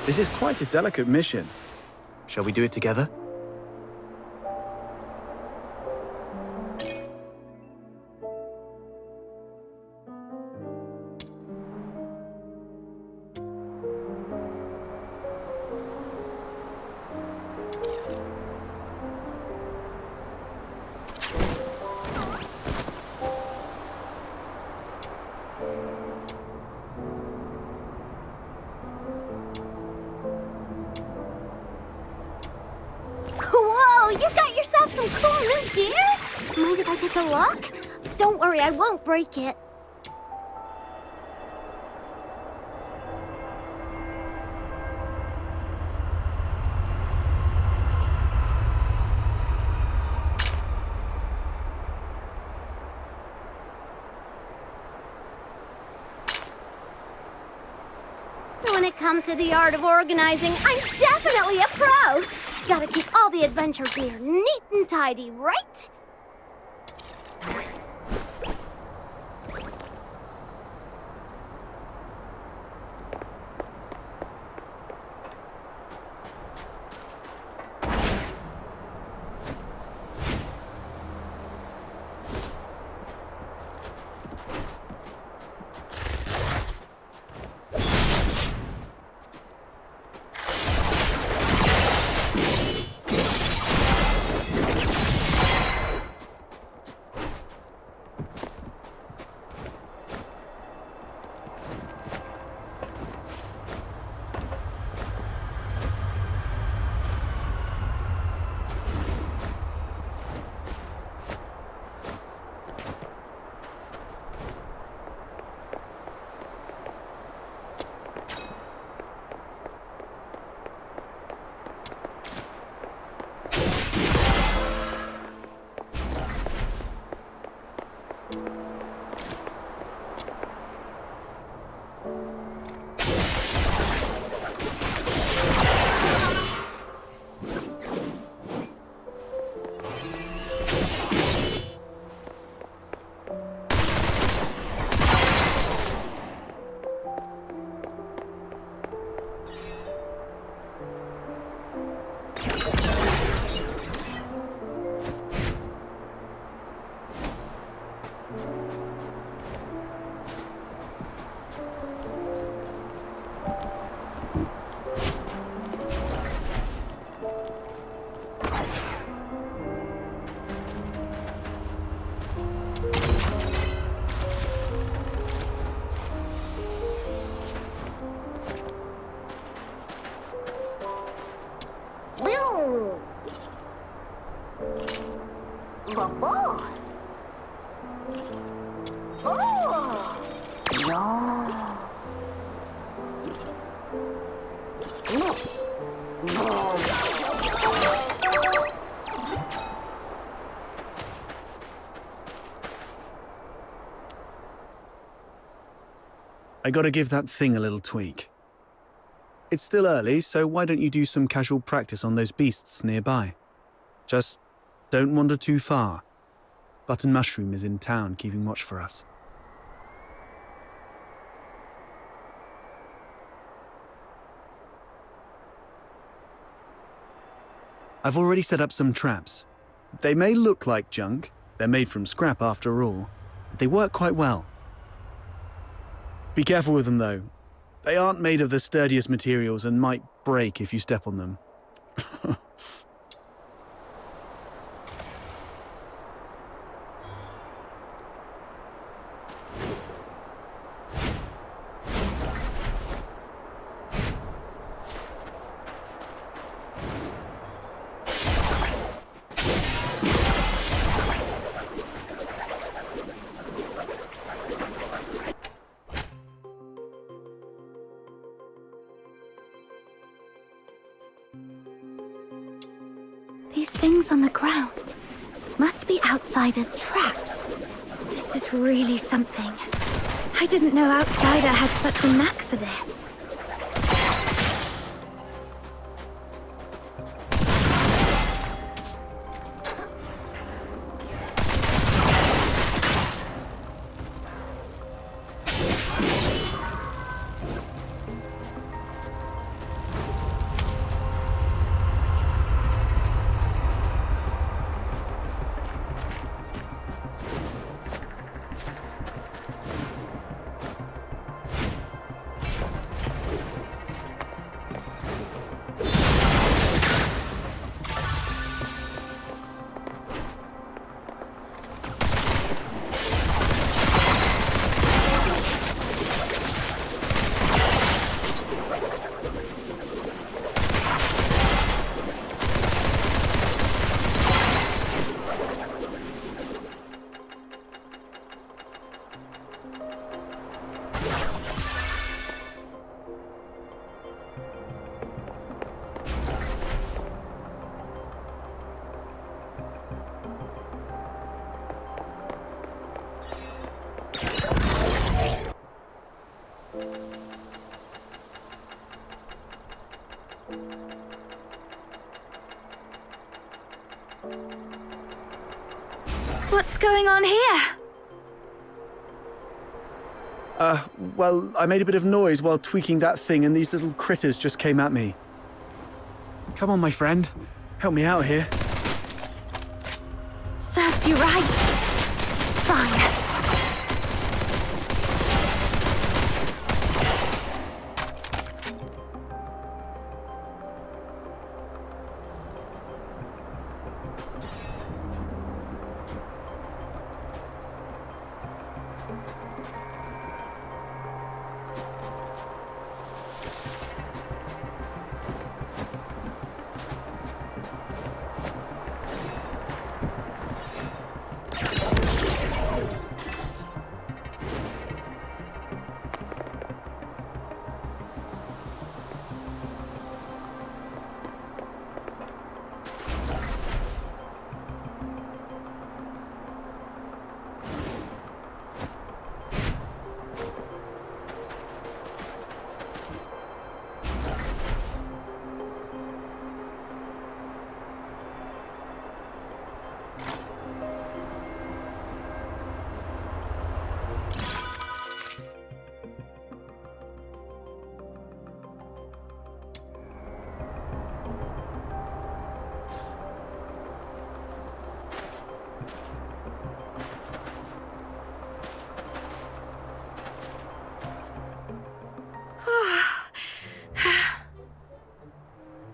This is quite a delicate mission. Shall we do it together? Whoa, you got yourself some cool new gear? Mind if I take a look? Don't worry, I won't break it. When it comes to the art of organizing, I'm definitely a pro! Gotta keep all the adventure gear neat and tidy, right? I gotta give that thing a little tweak. It's still early, so why don't you do some casual practice on those beasts nearby? Just don't wander too far. Button Mushroom is in town keeping watch for us. I've already set up some traps. They may look like junk, they're made from scrap after all, but they work quite well. Be careful with them though. They aren't made of the sturdiest materials and might break if you step on them. These things on the ground must be outsiders' traps. This is really something. I didn't know Outsider had such a knack for this. What's going on here? Well, I made a bit of noise while tweaking that thing and these little critters just came at me. Come on, my friend. Help me out here. Serves you right. Fine.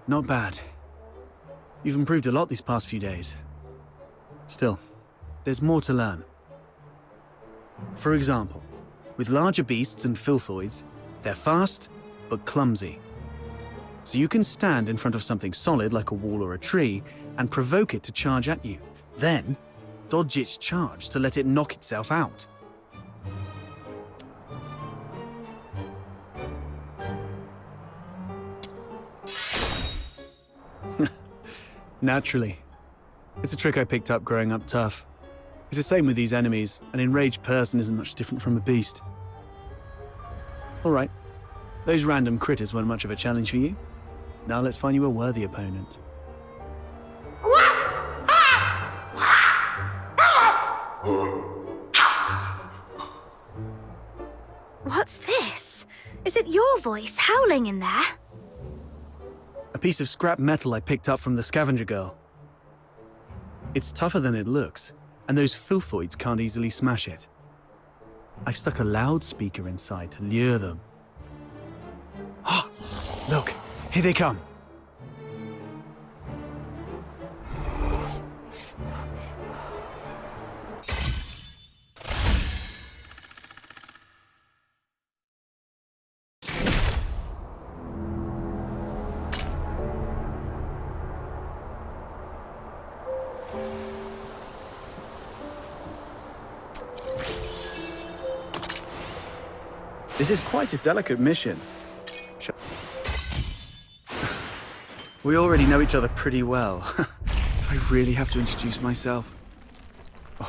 Not bad. You've improved a lot these past few days. Still, there's more to learn. For example, with larger beasts and filthoids, they're fast, but clumsy. So you can stand in front of something solid like a wall or a tree and provoke it to charge at you. Then, dodge its charge to let it knock itself out. Naturally. It's a trick I picked up growing up tough. It's the same with these enemies. An enraged person isn't much different from a beast. All right. Those random critters weren't much of a challenge for you. Now let's find you a worthy opponent. What's this? Is it your voice howling in there? A piece of scrap metal I picked up from the scavenger girl. It's tougher than it looks, and those filthoids can't easily smash it. I've stuck a loudspeaker inside to lure them. Ah, look, here they come. This is quite a delicate mission. We already know each other pretty well. Do I really have to introduce myself?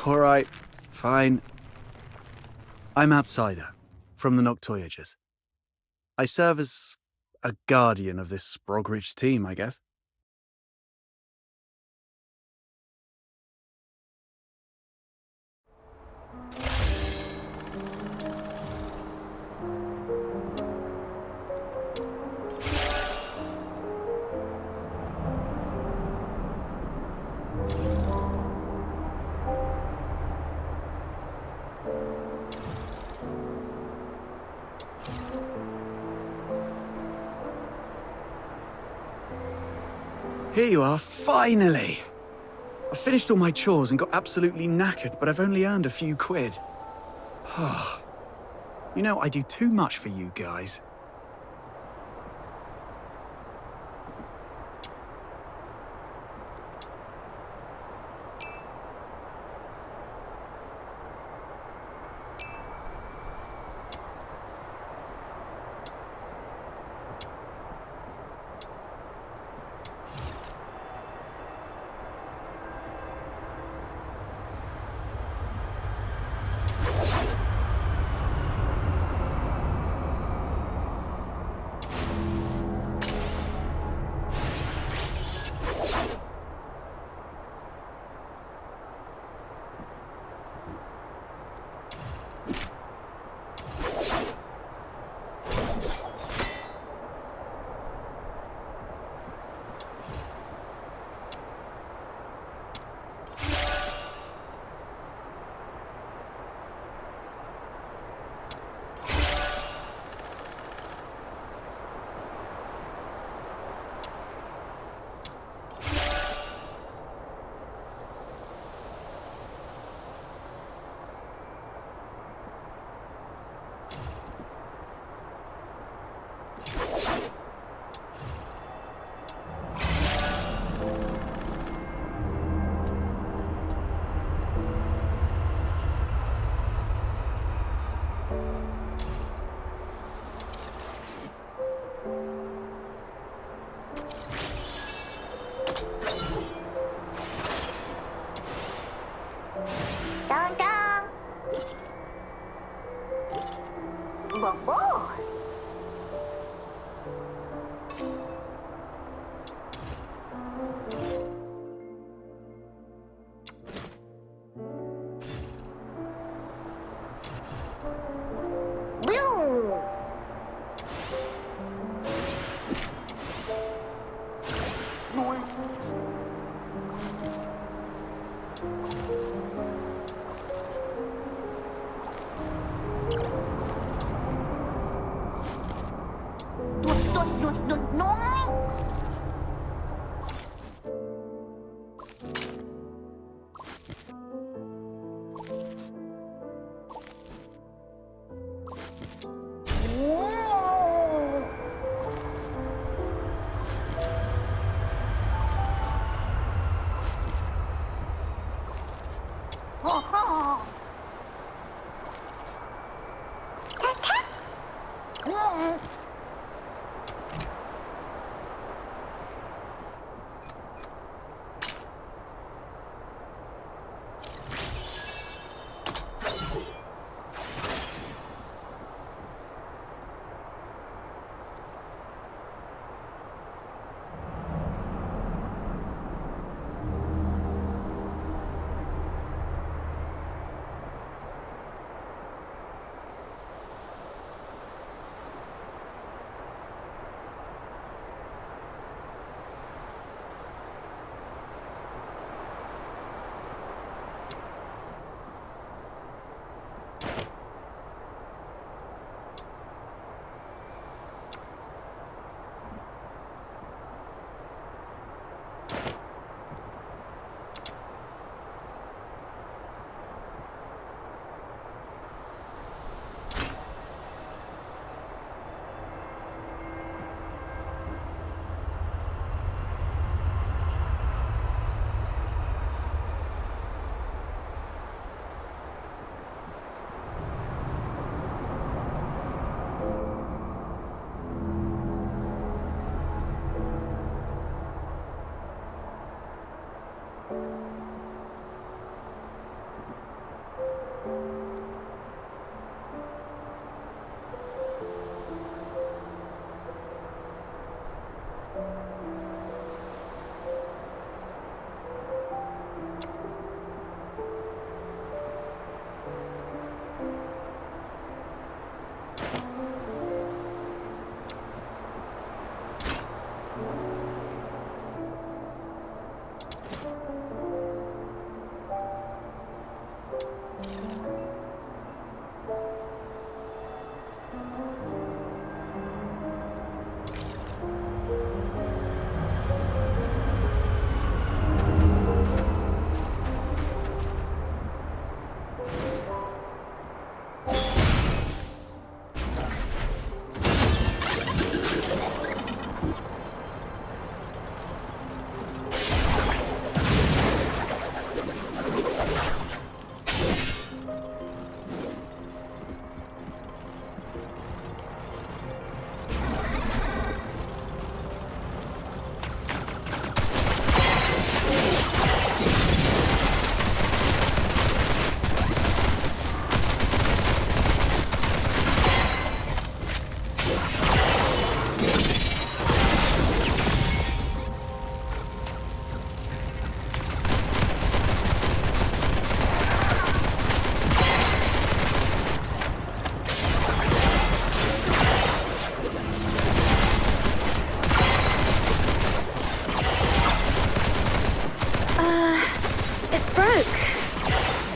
All right, fine. I'm Outsider, from the Noctoyagers. I serve as a guardian of this Sprogrich team, I guess. Here you are, finally! I finished all my chores and got absolutely knackered, but I've only earned a few quid. You know, I do too much for you guys.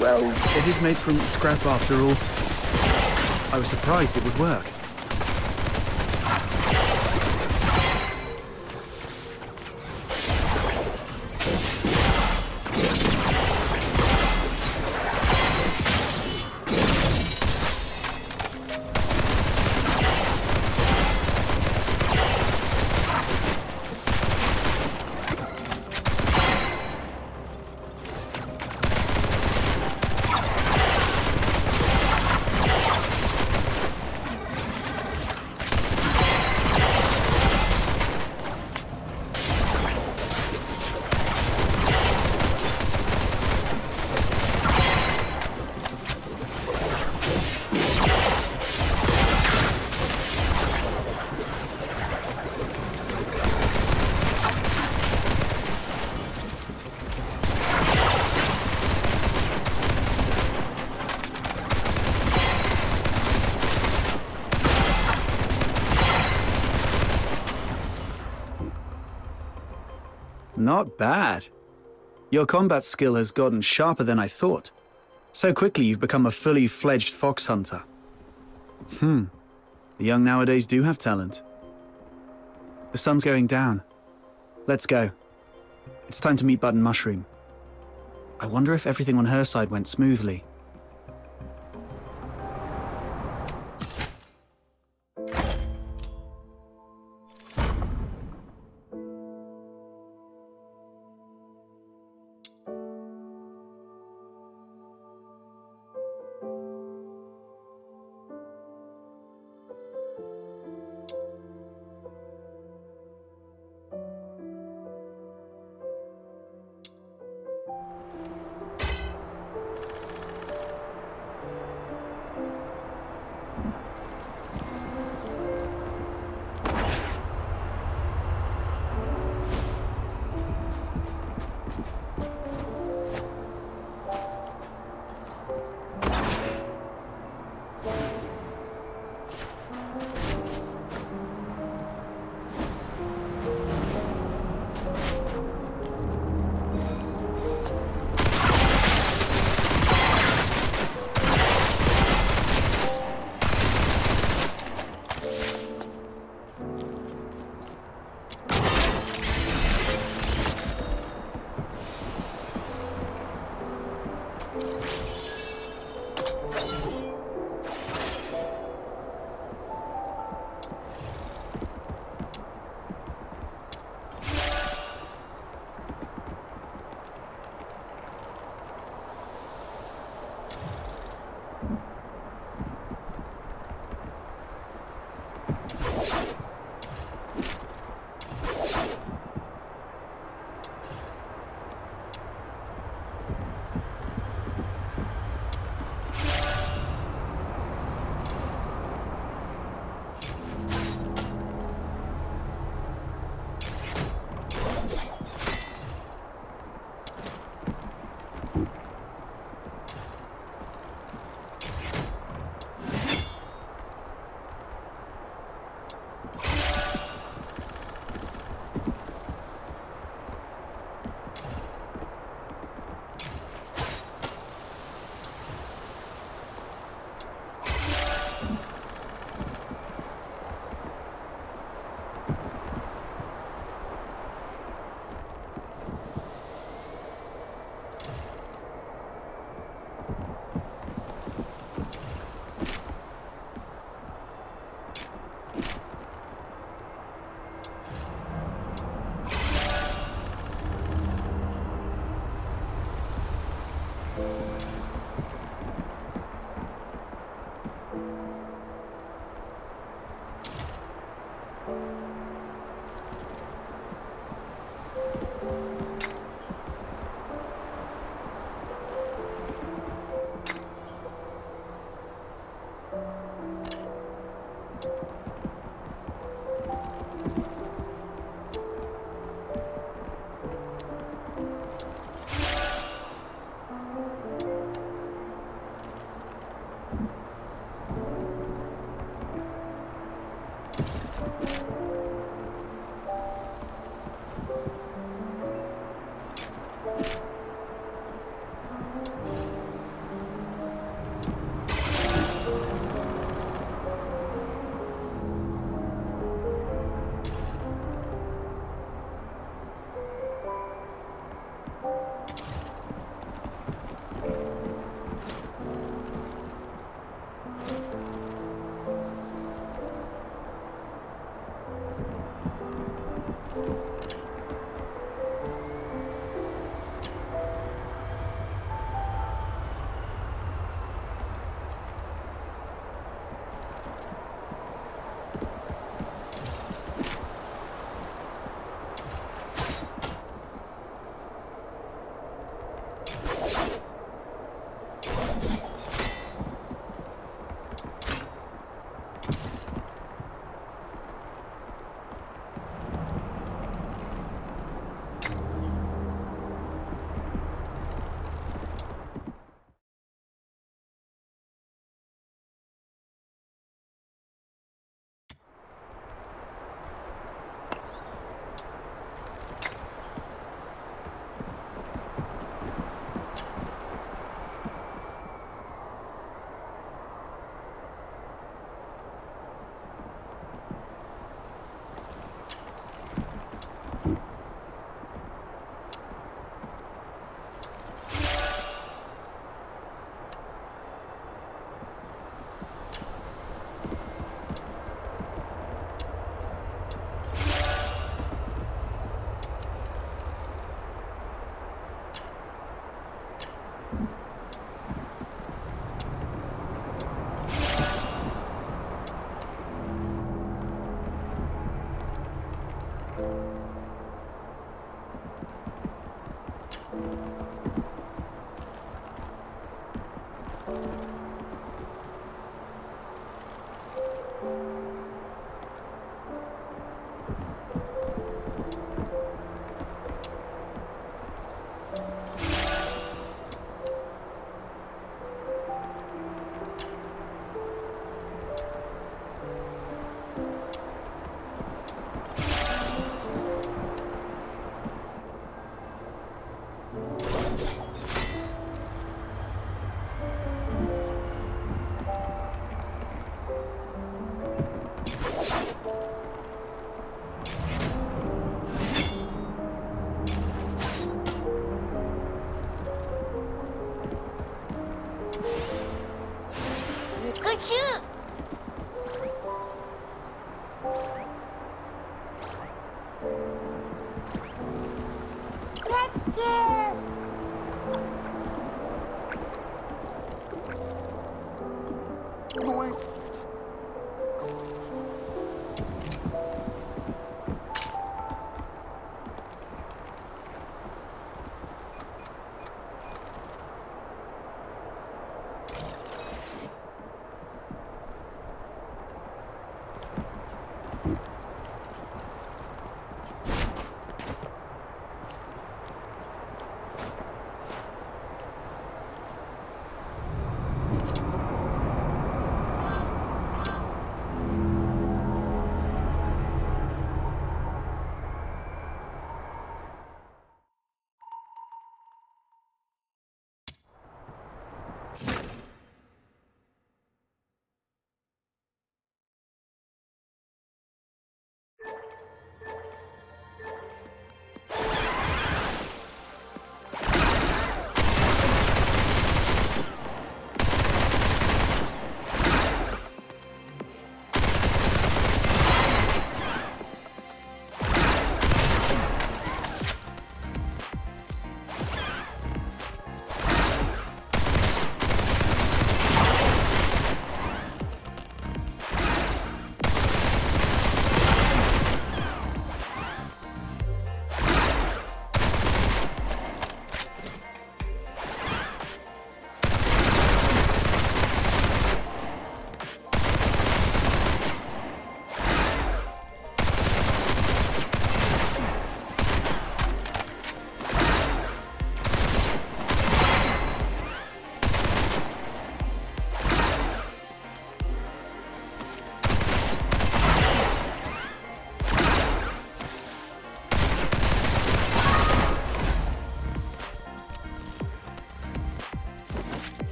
Well, it is made from scrap after all. I was surprised it would work. Not bad. Your combat skill has gotten sharper than I thought. So quickly you've become a fully fledged fox hunter. The young nowadays do have talent. The sun's going down. Let's go. It's time to meet Button Mushroom. I wonder if everything on her side went smoothly.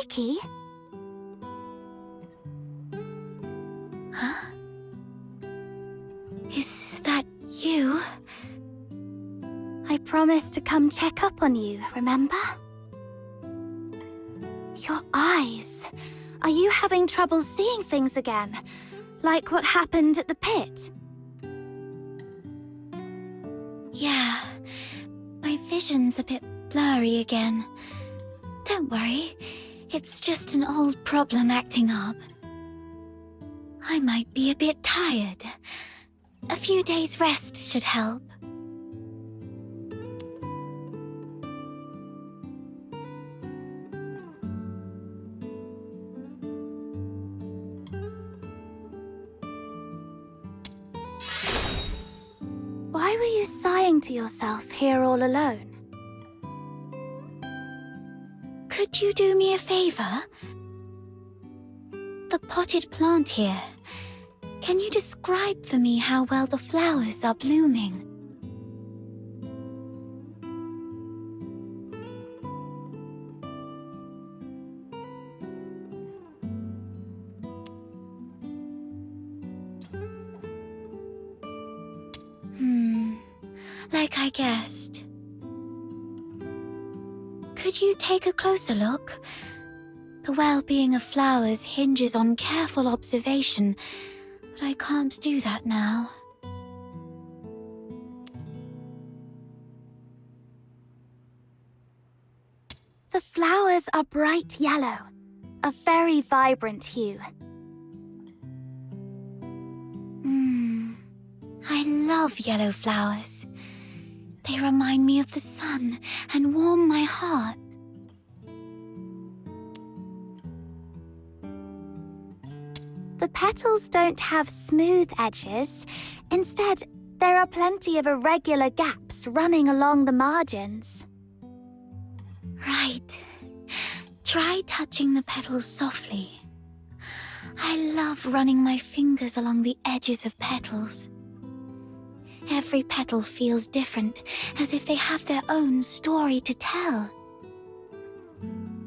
Vicky? Huh? Is that you? I promised to come check up on you, remember? Your eyes. Are you having trouble seeing things again? Like what happened at the pit? Yeah, my vision's a bit blurry again. Don't worry, it's just an old problem acting up. I might be a bit tired. A few days rest should help. Why were you sighing to yourself here all alone? Could you do me a favor? The potted plant here. Can you describe for me how well the flowers are blooming? Like I guessed. Could you take a closer look? The well-being of flowers hinges on careful observation, but I can't do that now. The flowers are bright yellow, a very vibrant hue. I love yellow flowers. They remind me of the sun and warm my heart. The petals don't have smooth edges. Instead, there are plenty of irregular gaps running along the margins. Right. Try touching the petals softly. I love running my fingers along the edges of petals. Every petal feels different, as if they have their own story to tell.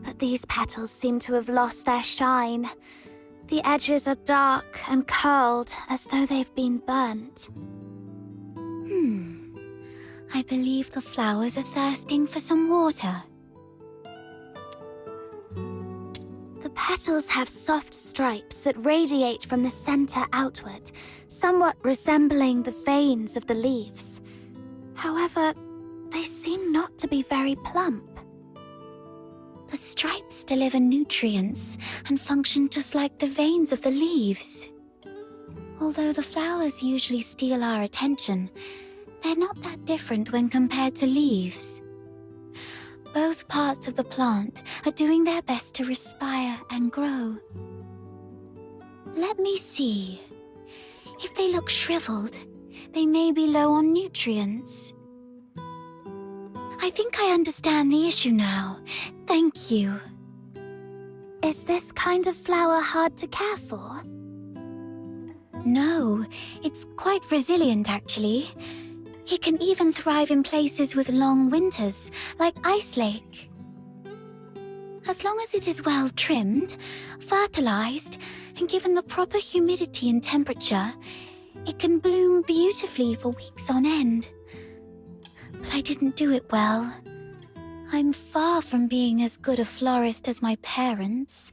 But these petals seem to have lost their shine. The edges are dark and curled, as though they've been burnt. I believe the flowers are thirsting for some water. The petals have soft stripes that radiate from the center outward, somewhat resembling the veins of the leaves. However, they seem not to be very plump. The stripes deliver nutrients and function just like the veins of the leaves. Although the flowers usually steal our attention, they're not that different when compared to leaves. Both parts of the plant are doing their best to respire and grow. Let me see. If they look shriveled, they may be low on nutrients. I think I understand the issue now. Thank you. Is this kind of flower hard to care for? No, it's quite resilient actually. It can even thrive in places with long winters, like Ice Lake. As long as it is well trimmed, fertilized, and given the proper humidity and temperature, it can bloom beautifully for weeks on end. But I didn't do it well. I'm far from being as good a florist as my parents.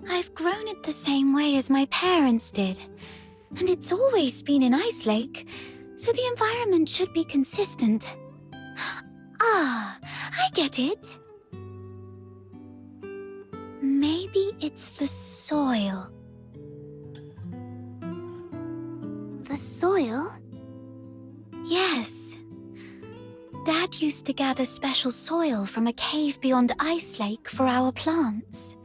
I've grown it the same way as my parents did, and it's always been in Ice Lake, so the environment should be consistent. Ah, I get it. Maybe it's the soil. The soil? Yes. Dad used to gather special soil from a cave beyond Ice Lake for our plants.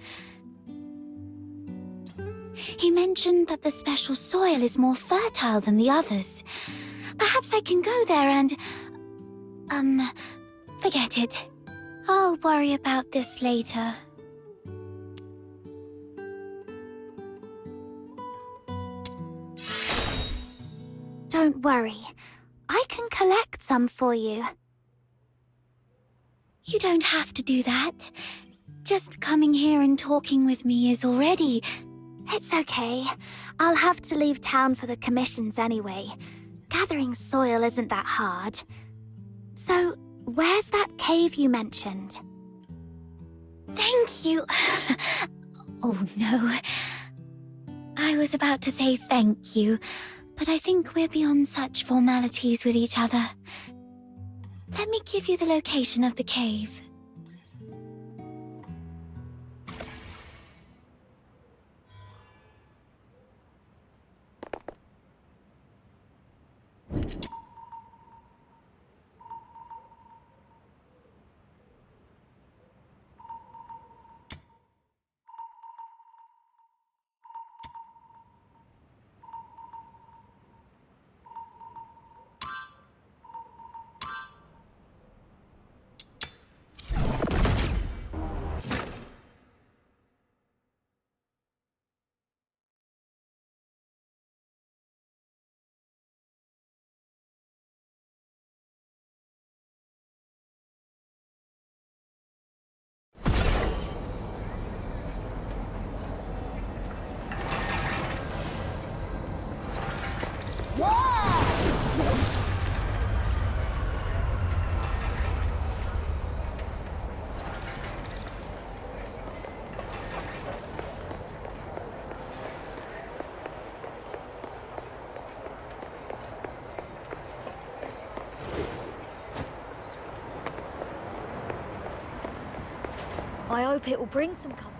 He mentioned that the special soil is more fertile than the others. Perhaps I can go there and... forget it. I'll worry about this later. Don't worry. I can collect some for you. You don't have to do that. Just coming here and talking with me is already... It's okay. I'll have to leave town for the commissions anyway. Gathering soil isn't that hard. So, where's that cave you mentioned? Thank you. Oh no. I was about to say thank you, but I think we're beyond such formalities with each other. Let me give you the location of the cave. I hope it will bring some comfort.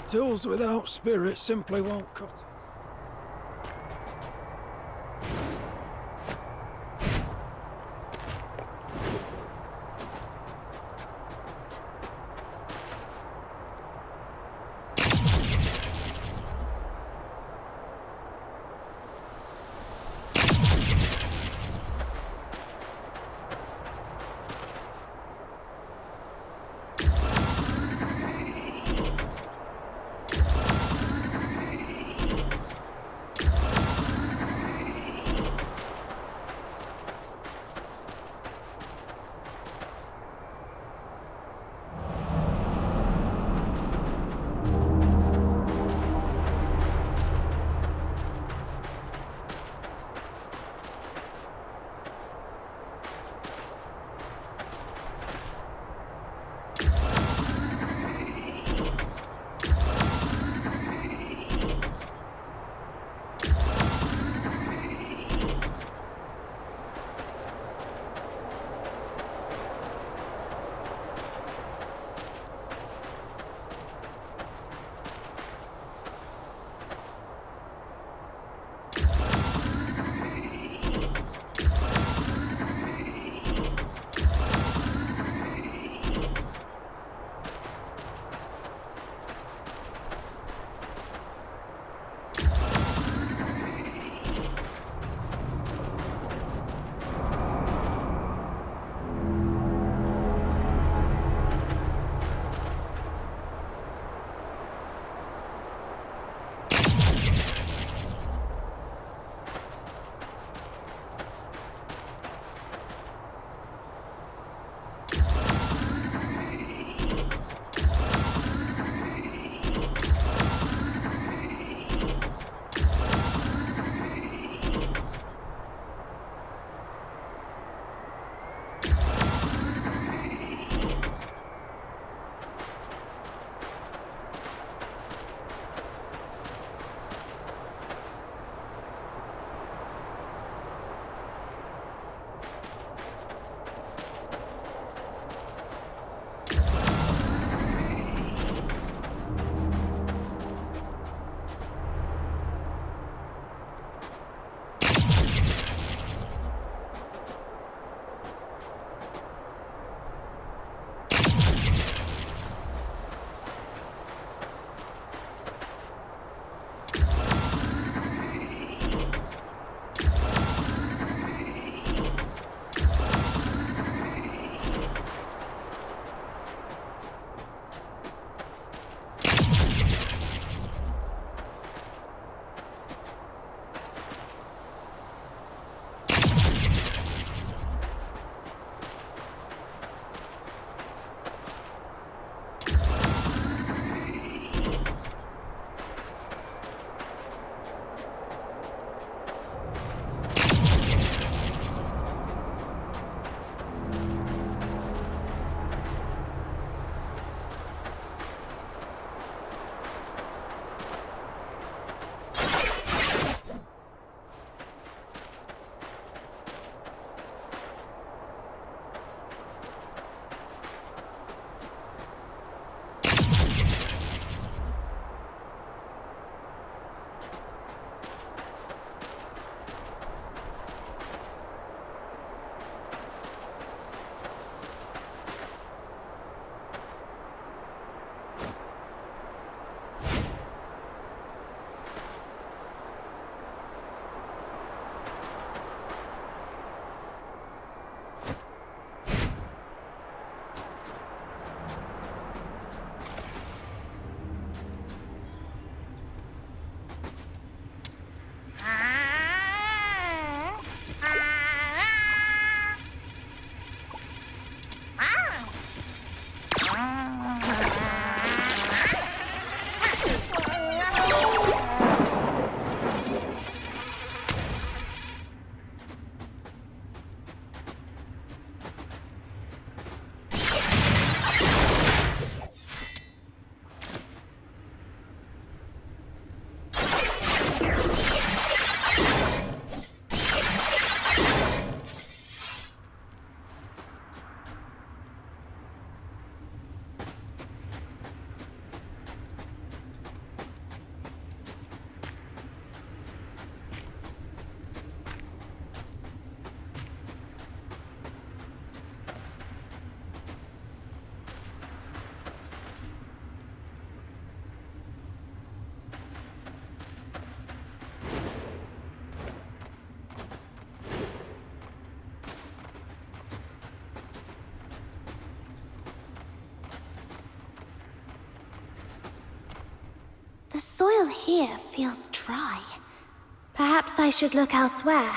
Tools without spirit simply won't cut it. here feels dry. Perhaps I should look elsewhere.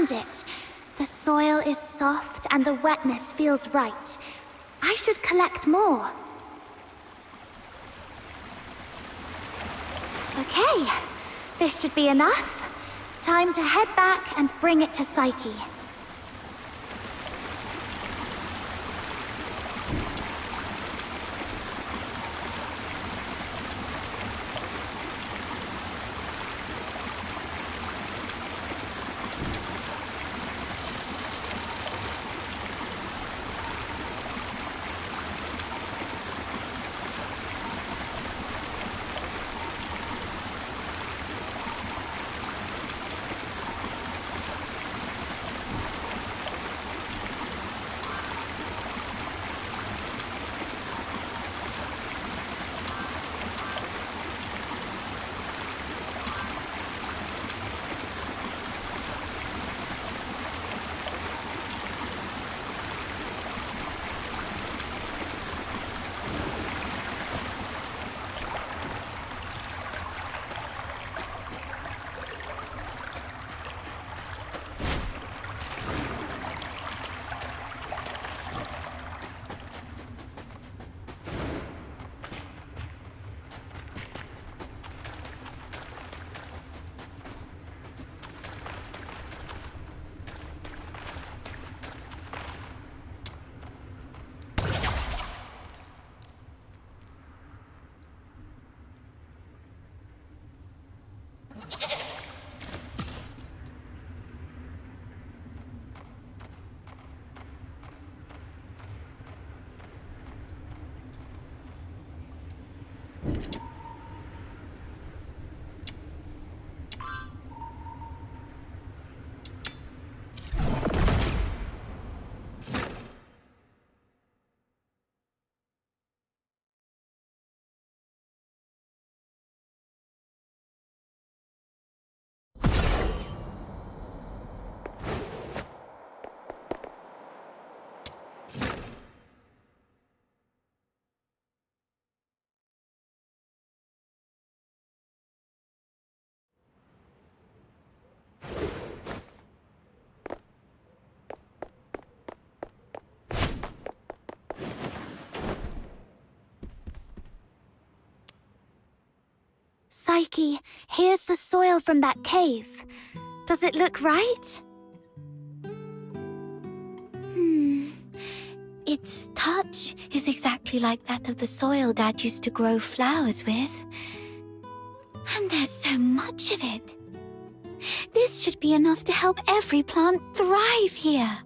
It. The soil is soft and the wetness feels right. I should collect more. Okay, this should be enough. Time to head back and bring it to Psyche. Psyche, here's the soil from that cave. Does it look right? Its touch is exactly like that of the soil Dad used to grow flowers with. And there's so much of it. This should be enough to help every plant thrive here.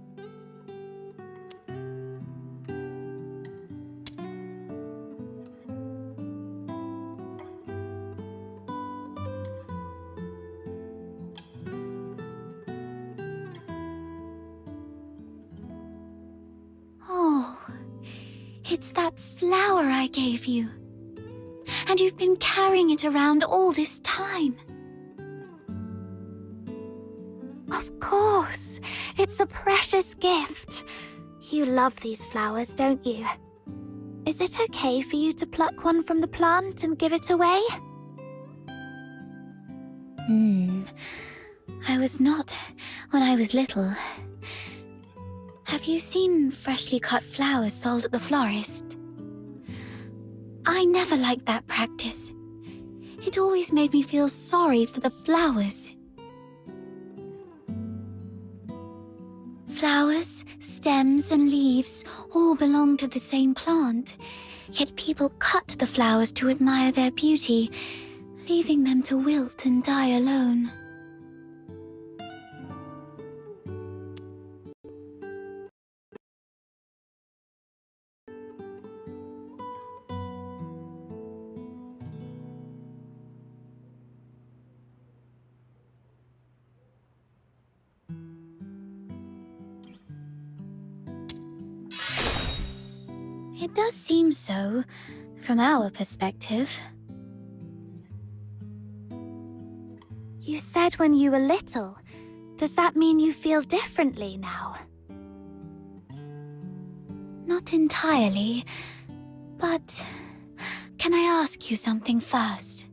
Oh, it's that flower I gave you. And you've been carrying it around all this time. Of course, it's a precious gift. You love these flowers, don't you? Is it okay for you to pluck one from the plant and give it away? I was not when I was little. Have you seen freshly cut flowers sold at the florist? I never liked that practice. It always made me feel sorry for the flowers. Flowers, stems, and leaves all belong to the same plant, yet people cut the flowers to admire their beauty, leaving them to wilt and die alone. It does seem so, from our perspective. You said when you were little. Does that mean you feel differently now? Not entirely, but can I ask you something first?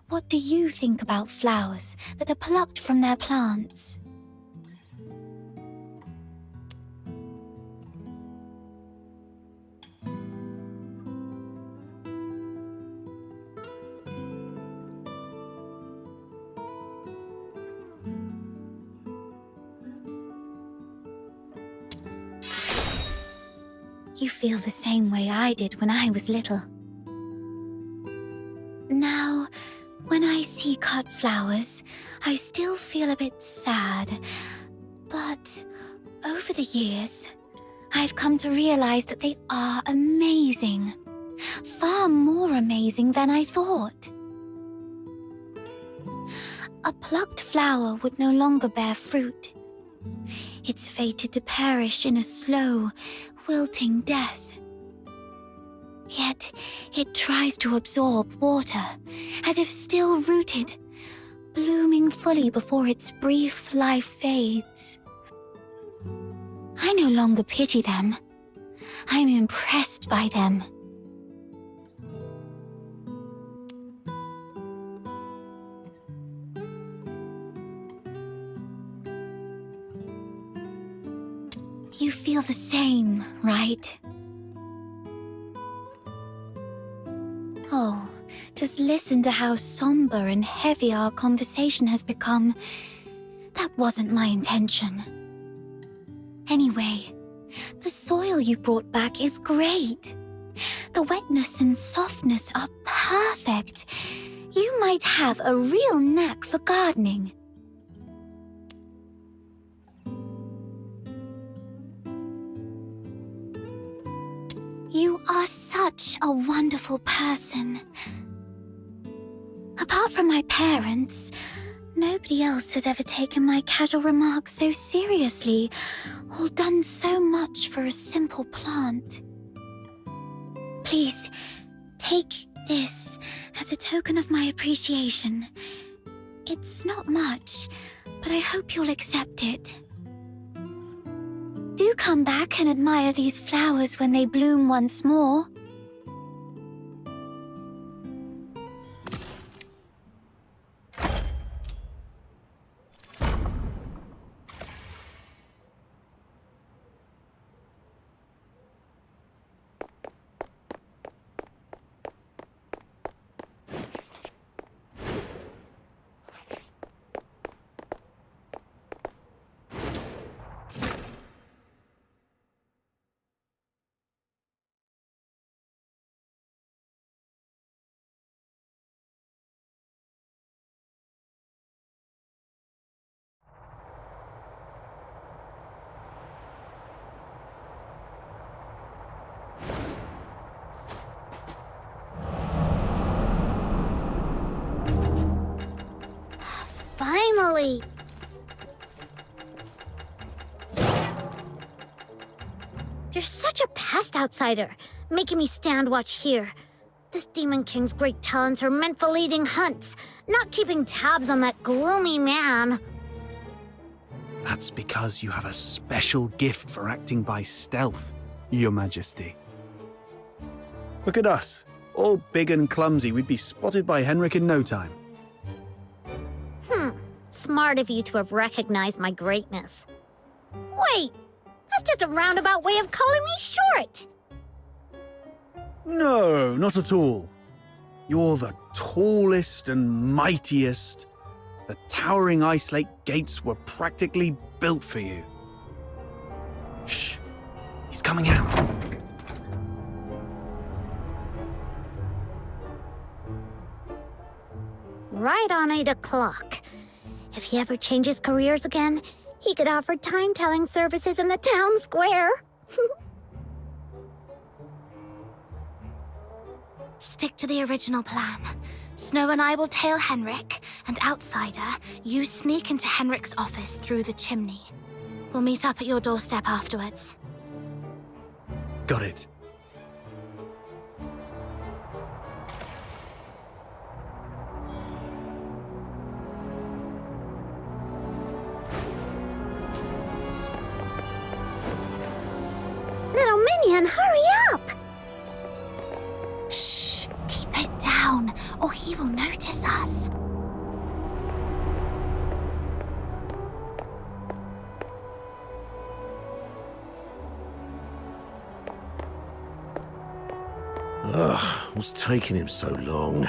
What do you think about flowers that are plucked from their plants? You feel the same way I did when I was little. Now, when I see cut flowers, I still feel a bit sad. But over the years, I've come to realize that they are amazing. Far more amazing than I thought. A plucked flower would no longer bear fruit. It's fated to perish in a slow, wilting death. Yet it tries to absorb water, as if still rooted, blooming fully before its brief life fades. I no longer pity them. I'm impressed by them. You feel the same, right? Oh, just listen to how somber and heavy our conversation has become. That wasn't my intention. Anyway, the soil you brought back is great. The wetness and softness are perfect. You might have a real knack for gardening. You are such a wonderful person. Apart from my parents, nobody else has ever taken my casual remarks so seriously, or done so much for a simple plant. Please, take this as a token of my appreciation. It's not much, but I hope you'll accept it. Do come back and admire these flowers when they bloom once more. Finally! You're such a pest outsider, making me stand watch here. This Demon King's great talents are meant for leading hunts, not keeping tabs on that gloomy man. That's because you have a special gift for acting by stealth, Your Majesty. Look at us, all big and clumsy. We'd be spotted by Henrik in no time. Smart of you to have recognized my greatness. Wait, that's just a roundabout way of calling me short. No, not at all. You're the tallest and mightiest. The towering ice lake gates were practically built for you. Shh! He's coming out. Right on 8 o'clock. If he ever changes careers again, he could offer time-telling services in the town square. Stick to the original plan. Snow and I will tail Henrik, and Outsider, you sneak into Henrik's office through the chimney. We'll meet up at your doorstep afterwards. Got it. Little minion, hurry up! Shh! Keep it down, or he will notice us. Ugh, what's taking him so long?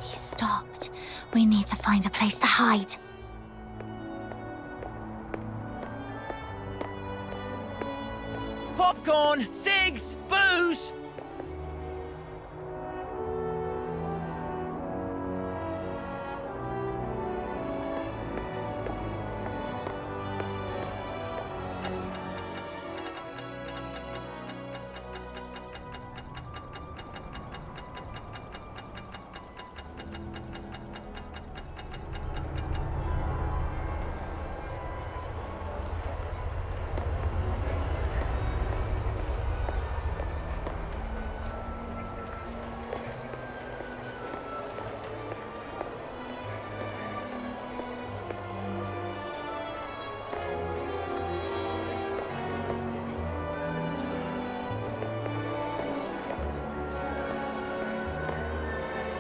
He stopped. We need to find a place to hide. Popcorn, cigs, booze!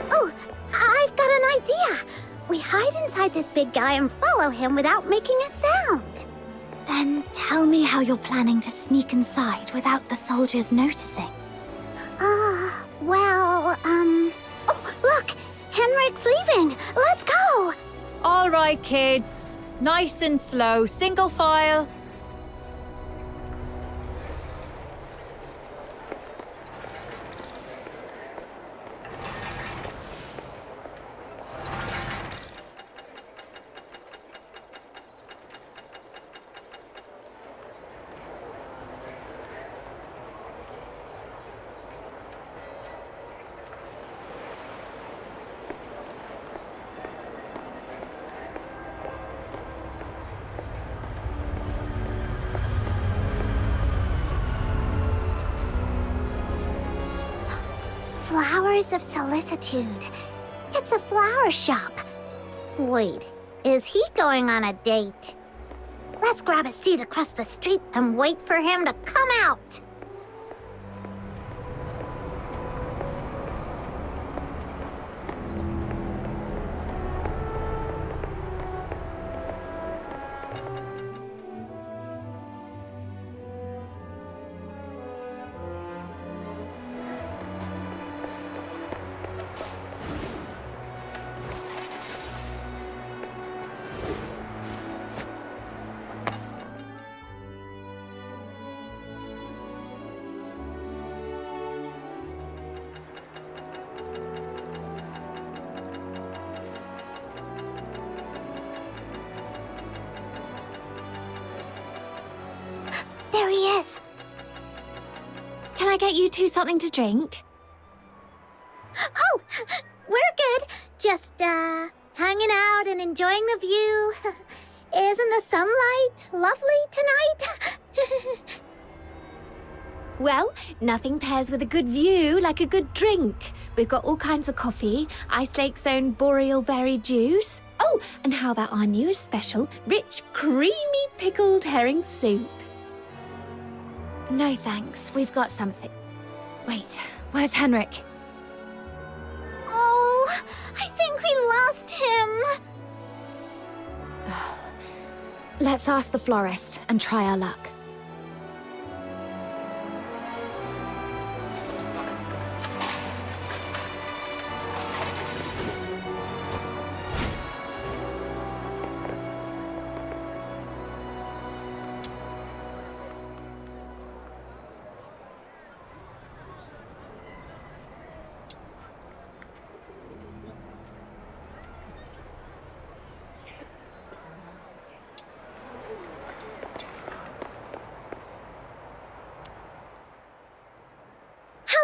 Oh, I've got an idea. We hide inside this big guy and follow him without making a sound. Then tell me how you're planning to sneak inside without the soldiers noticing. Oh, look! Henrik's leaving! Let's go! All right, kids. Nice and slow, single file. Flowers of Solicitude. It's a flower shop. Wait, is he going on a date? Let's grab a seat across the street and wait for him to come out. There he is. Can I get you two something to drink? Oh, we're good. Just, hanging out and enjoying the view. Isn't the sunlight lovely tonight? Well, nothing pairs with a good view like a good drink. We've got all kinds of coffee, Ice Lake's own boreal berry juice. Oh, and how about our newest special, rich, creamy pickled herring soup? No thanks, we've got something. Wait, where's Henrik? Oh, I think we lost him. Let's ask the florist and try our luck.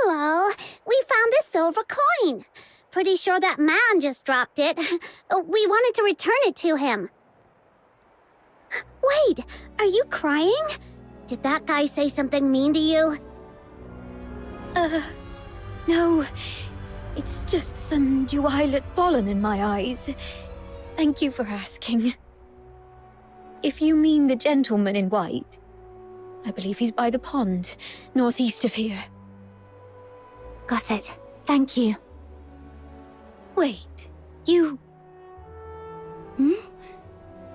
Hello, we found this silver coin. Pretty sure that man just dropped it. We wanted to return it to him. Wait, are you crying? Did that guy say something mean to you? No. It's just some duet pollen in my eyes. Thank you for asking. If you mean the gentleman in white, I believe he's by the pond, northeast of here. Got it. Thank you. Wait, you...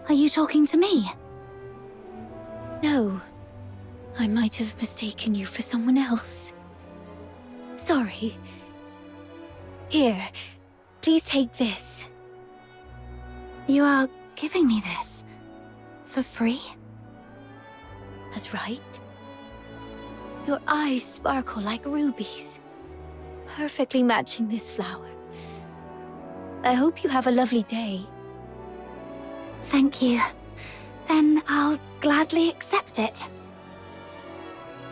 Are you talking to me? No. I might have mistaken you for someone else. Sorry. Here, please take this. You are giving me this? For free? That's right. Your eyes sparkle like rubies, perfectly matching this flower. I hope you have a lovely day. Thank you. Then I'll gladly accept it.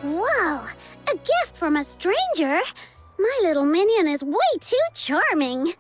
Whoa, a gift from a stranger? My little minion is way too charming.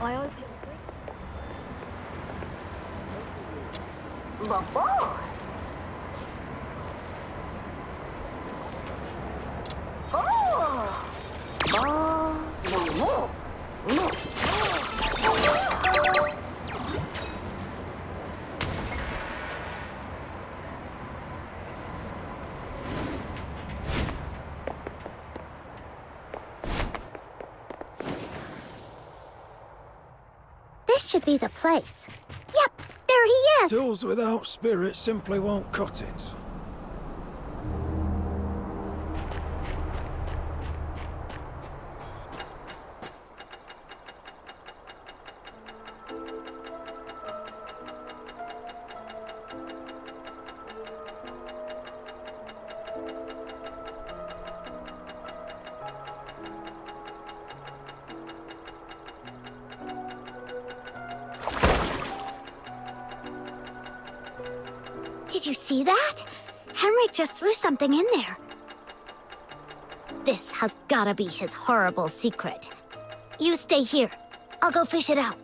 I open Bubble. Oh. Oh. No. No. This should be the place. Yep, there he is! Tools without spirit simply won't cut it. Did you see that? Henrik just threw something in there. This has gotta be his horrible secret. You stay here. I'll go fish it out.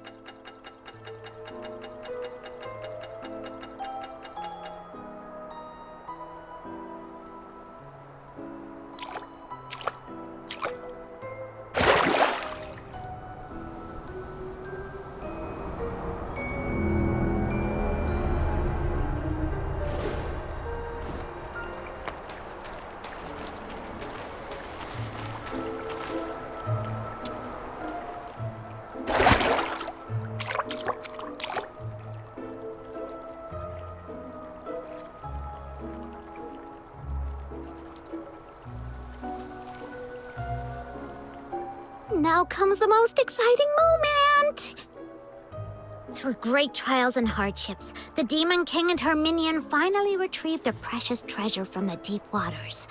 Now comes the most exciting moment! Through great trials and hardships, the Demon King and her minion finally retrieved a precious treasure from the deep waters.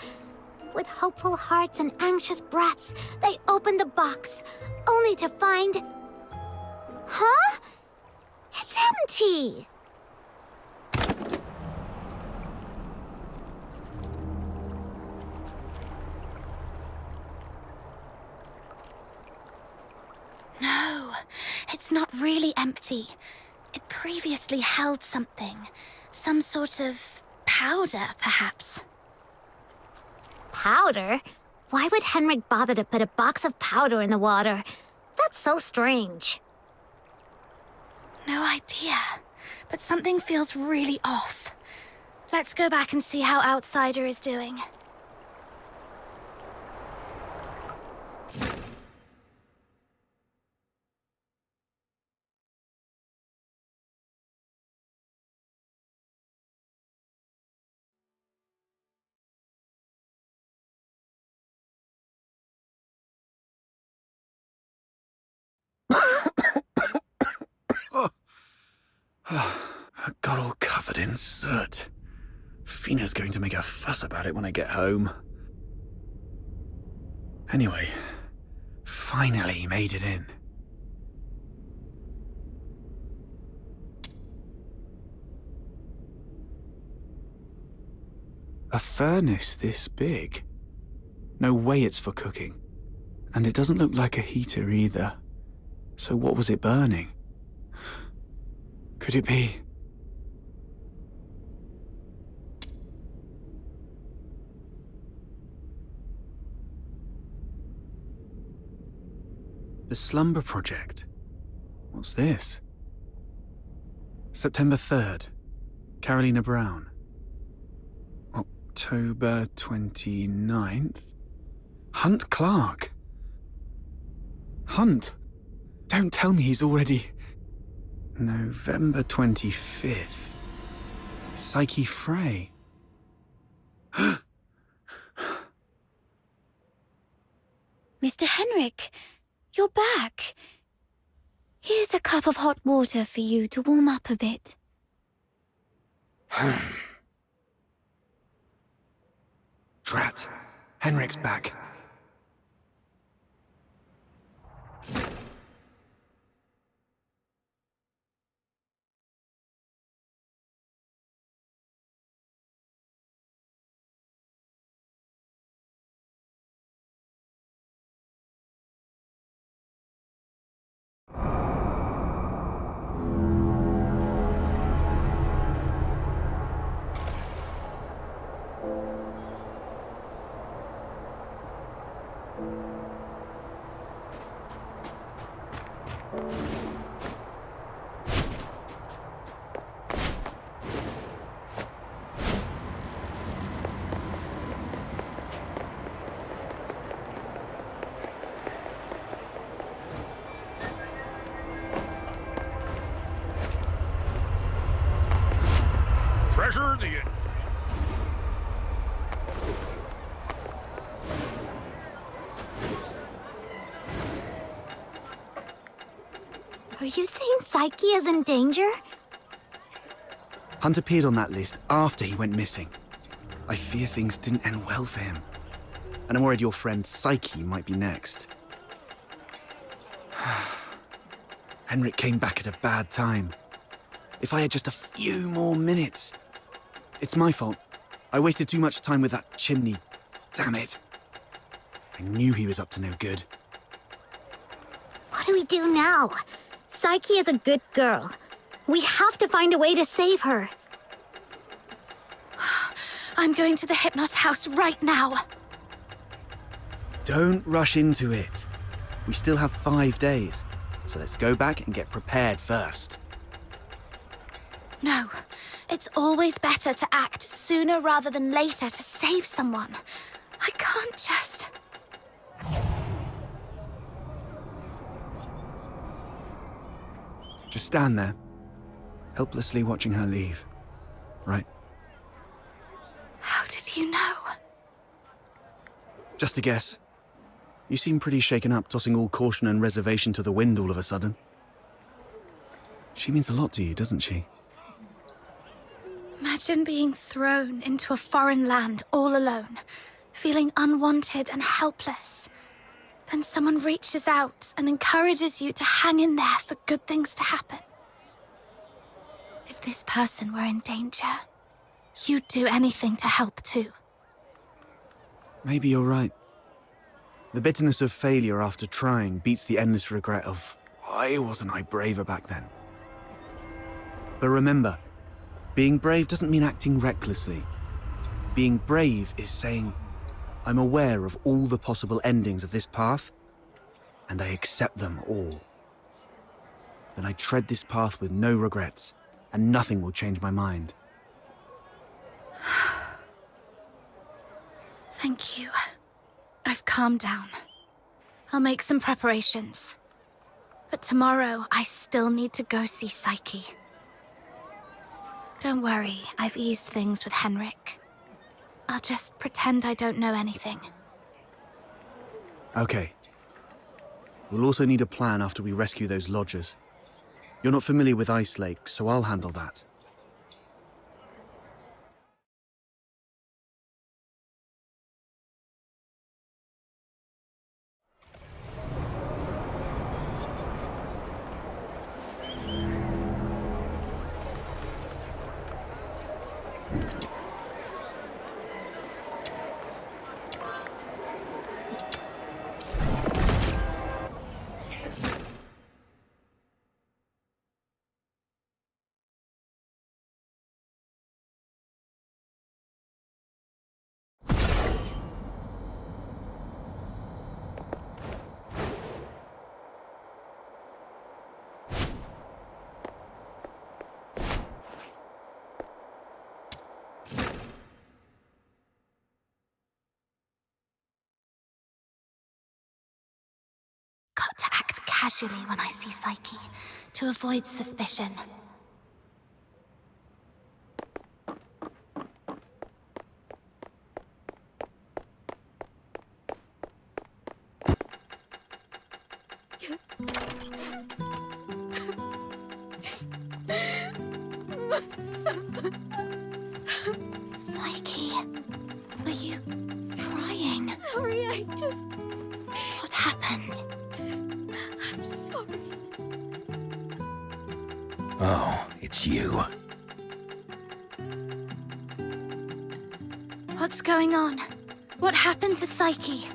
With hopeful hearts and anxious breaths, they opened the box, only to find... Huh? It's empty! No, it's not really empty. It previously held something. Some sort of powder, perhaps. Powder? Why would Henrik bother to put a box of powder in the water? That's so strange. No idea, but something feels really off. Let's go back and see how Outsider is doing. I got all covered in soot. Fina's going to make a fuss about it when I get home. Anyway, finally made it in. A furnace this big? No way it's for cooking. And it doesn't look like a heater either. So what was it burning? Could it be... The Slumber Project. What's this? September 3rd. Carolina Brown. October 29th. Hunt Clark. Hunt? Don't tell me he's already... November 25th. Psyche Frey. Mr. Henrik, you're back. Here's a cup of hot water for you to warm up a bit. Drat. Henrik's back. Treasure the... Are you saying Psyche is in danger? Hunt appeared on that list after he went missing. I fear things didn't end well for him. And I'm worried your friend Psyche might be next. Henrik came back at a bad time. If I had just a few more minutes... It's my fault. I wasted too much time with that chimney. Damn it. I knew he was up to no good. What do we do now? Psyche is a good girl. We have to find a way to save her. I'm going to the Hypnos house right now. Don't rush into it. We still have 5 days, so let's go back and get prepared first. No, it's always better to act sooner rather than later to save someone. I can't just... Just stand there, helplessly watching her leave. Right? How did you know? Just a guess. You seem pretty shaken up, tossing all caution and reservation to the wind all of a sudden. She means a lot to you, doesn't she? Imagine being thrown into a foreign land all alone, feeling unwanted and helpless. Then someone reaches out and encourages you to hang in there for good things to happen. If this person were in danger, you'd do anything to help too. Maybe you're right. The bitterness of failure after trying beats the endless regret of, why wasn't I braver back then? But remember, being brave doesn't mean acting recklessly. Being brave is saying, I'm aware of all the possible endings of this path, and I accept them all. Then I tread this path with no regrets, and nothing will change my mind. Thank you. I've calmed down. I'll make some preparations. But tomorrow, I still need to go see Psyche. Don't worry, I've eased things with Henrik. I'll just pretend I don't know anything. Okay. We'll also need a plan after we rescue those lodgers. You're not familiar with Ice Lake, so I'll handle that. Got to act casually when I see Psyche, to avoid suspicion. Psyche, are you crying? Sorry, I just... What happened? I'm sorry. Oh, it's you. What's going on? What happened to Psyche?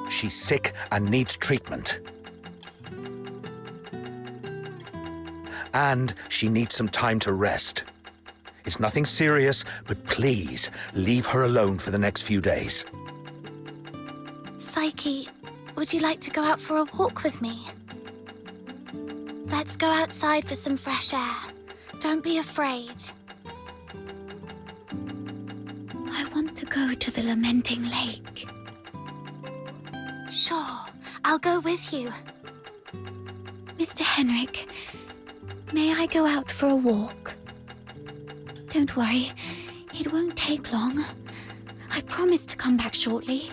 She's sick and needs treatment. And she needs some time to rest. It's nothing serious, but please leave her alone for the next few days. Psyche, would you like to go out for a walk with me? Let's go outside for some fresh air. Don't be afraid. I want to go to the Lamenting Lake. Sure, I'll go with you. Mr. Henrik, may I go out for a walk? Don't worry, it won't take long. I promise to come back shortly.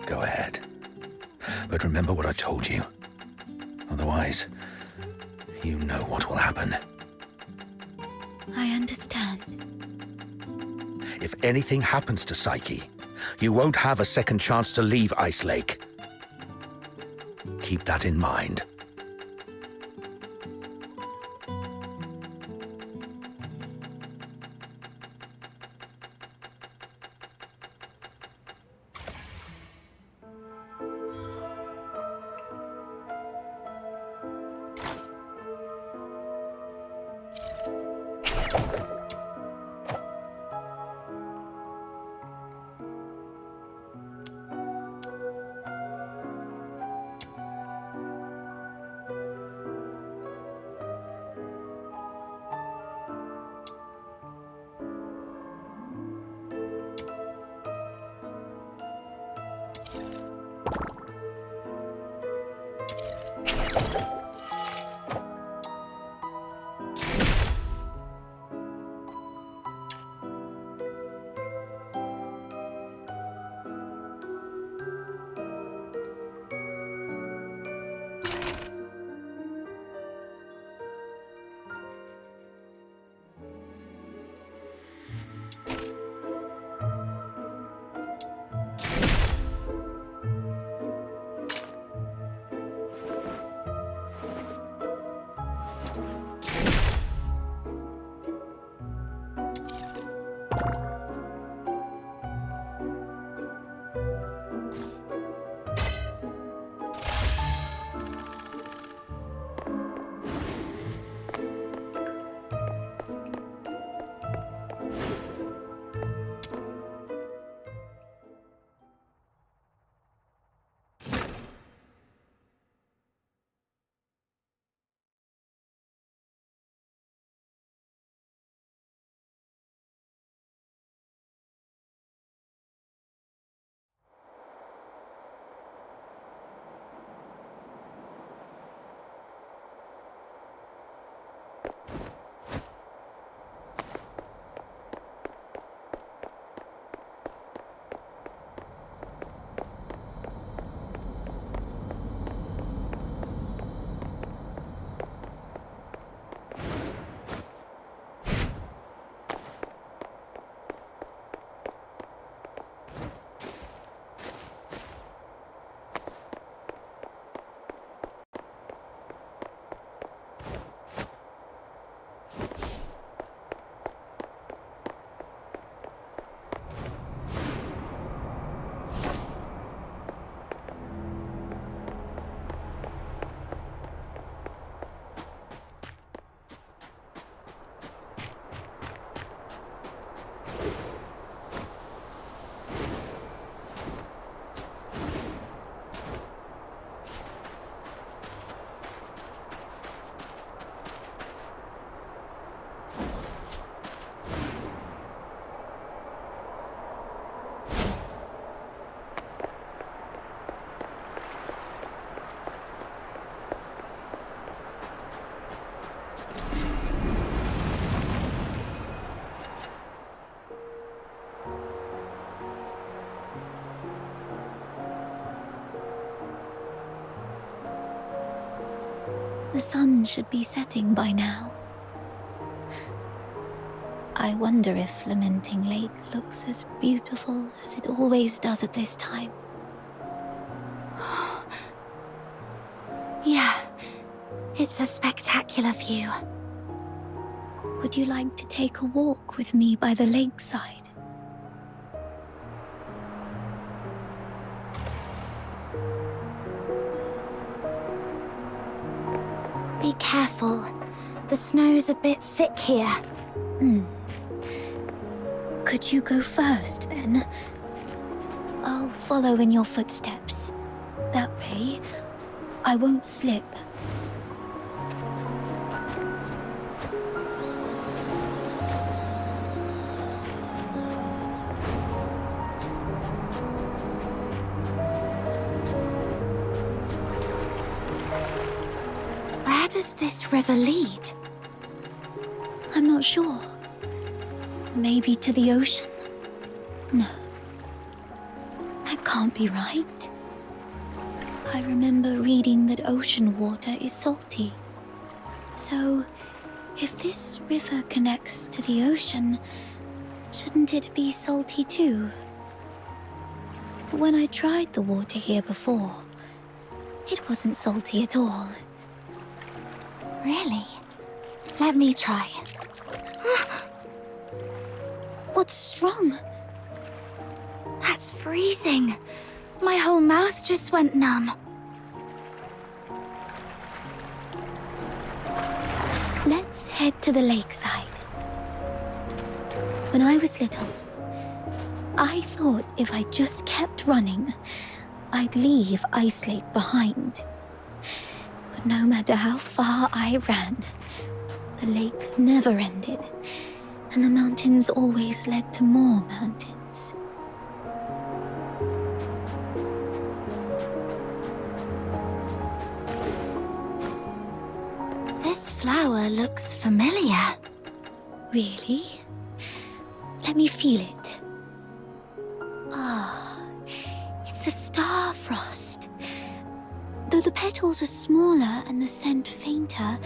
Go ahead. But remember what I've told you. Otherwise, you know what will happen. I understand. If anything happens to Psyche, you won't have a second chance to leave Ice Lake. Keep that in mind. The sun should be setting by now. I wonder if Lamenting Lake looks as beautiful as it always does at this time. Yeah, it's a spectacular view. Would you like to take a walk with me by the lakeside? Be careful. The snow's a bit thick here. Could you go first, then? I'll follow in your footsteps. That way, I won't slip. Where does this river lead? I'm not sure. Maybe to the ocean? No. That can't be right. I remember reading that ocean water is salty. So, if this river connects to the ocean, shouldn't it be salty too? But when I tried the water here before, it wasn't salty at all. Really? Let me try. What's wrong? That's freezing. My whole mouth just went numb. Let's head to the lakeside. When I was little, I thought if I just kept running, I'd leave Ice Lake behind. But no matter how far I ran, the lake never ended, and the mountains always led to more mountains. This flower looks familiar. Really? Let me feel it. Ah, it's a star frost. Though the petals are smaller and the scent fainter,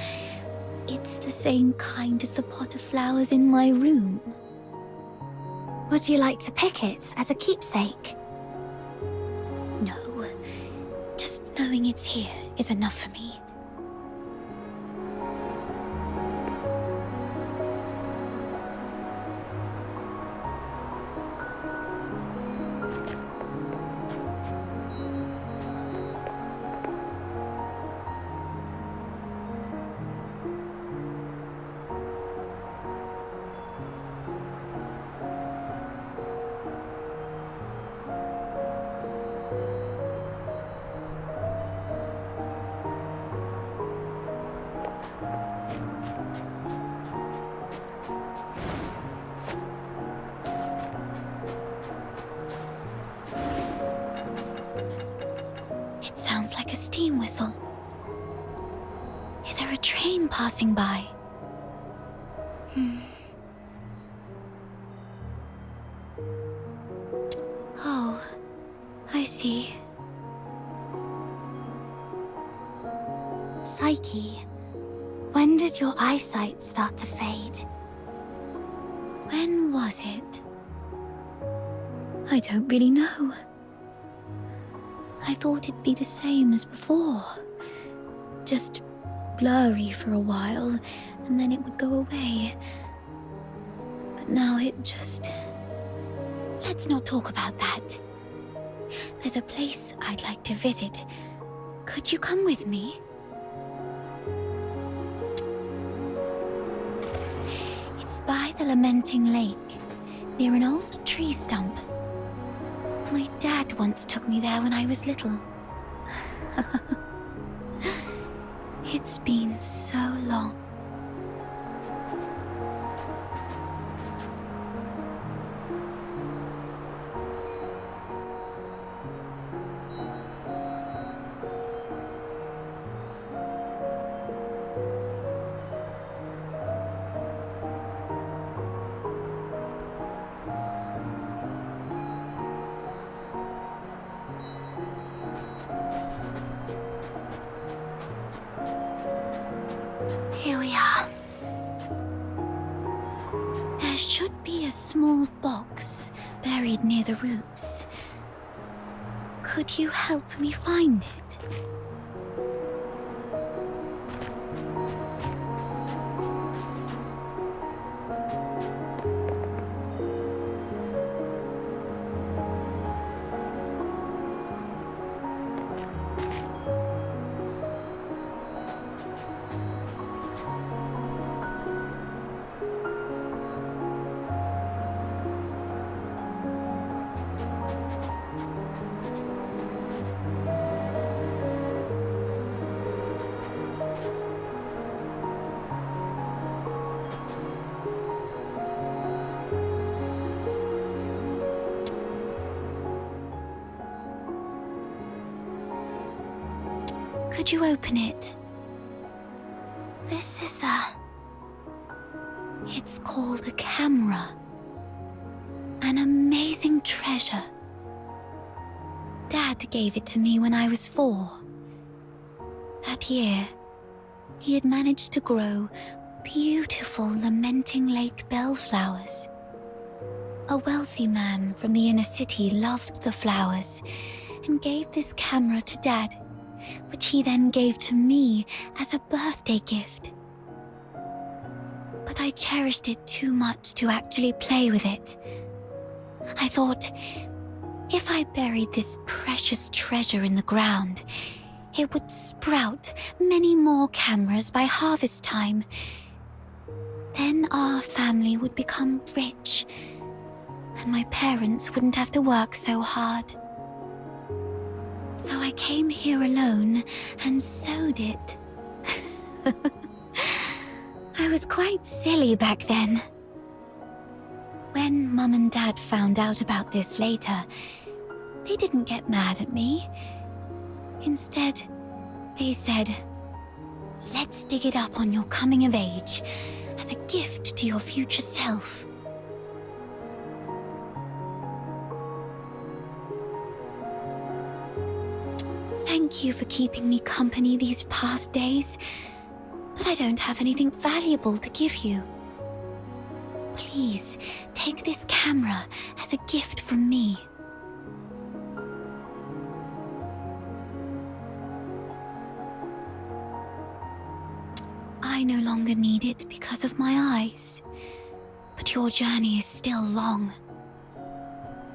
it's the same kind as the pot of flowers in my room. Would you like to pick it as a keepsake? No, just knowing it's here is enough for me. It sounds like a steam whistle. Is there a train passing by? Oh, I see. Psyche, when did your eyesight start to fade? When was it? I don't really know. I thought it'd be the same as before. Just blurry for a while, and then it would go away. But now it just... Let's not talk about that. There's a place I'd like to visit. Could you come with me? It's by the Lamenting Lake, near an old tree stump. My dad once took me there when I was little. It's been so long. Here we are. There should be a small box buried near the roots. Could you help me find it? Could you open it? This is It's called a camera. An amazing treasure. Dad gave it to me when I was 4. That year, he had managed to grow beautiful Lamenting Lake bellflowers. A wealthy man from the inner city loved the flowers and gave this camera to Dad, which he then gave to me as a birthday gift. But I cherished it too much to actually play with it. I thought, if I buried this precious treasure in the ground, it would sprout many more cameras by harvest time. Then our family would become rich, and my parents wouldn't have to work so hard. So I came here alone and sewed it. I was quite silly back then. When Mum and Dad found out about this later, they didn't get mad at me. Instead, they said, Let's dig it up on your coming of age as a gift to your future self. Thank you for keeping me company these past days, but I don't have anything valuable to give you. Please, take this camera as a gift from me. I no longer need it because of my eyes, but your journey is still long.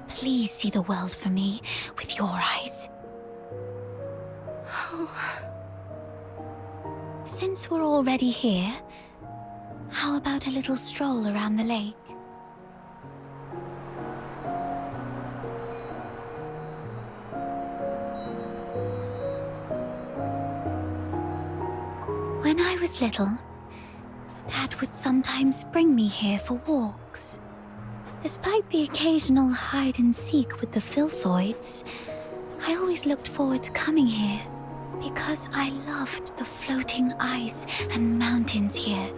Please see the world for me with your eyes. Since we're already here, how about a little stroll around the lake? When I was little, Dad would sometimes bring me here for walks. Despite the occasional hide and seek with the Filthoids, I always looked forward to coming here because I loved the floating ice and mountains here.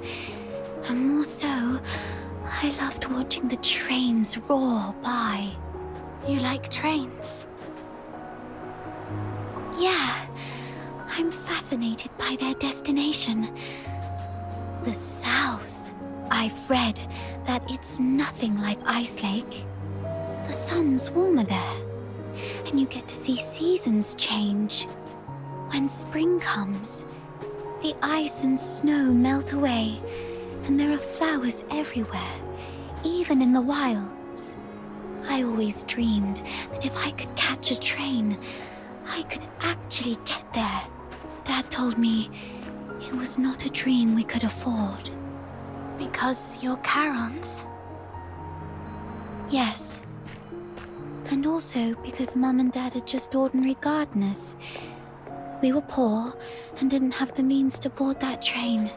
And more so, I loved watching the trains roar by. You like trains? Yeah, I'm fascinated by their destination. The South. I've read that it's nothing like Ice Lake. The sun's warmer there, and you get to see seasons change. When spring comes, the ice and snow melt away, and there are flowers everywhere, even in the wilds. I always dreamed that if I could catch a train, I could actually get there. Dad told me it was not a dream we could afford. Because you're Charons? Yes. And also because Mum and Dad are just ordinary gardeners. We were poor and didn't have the means to board that train.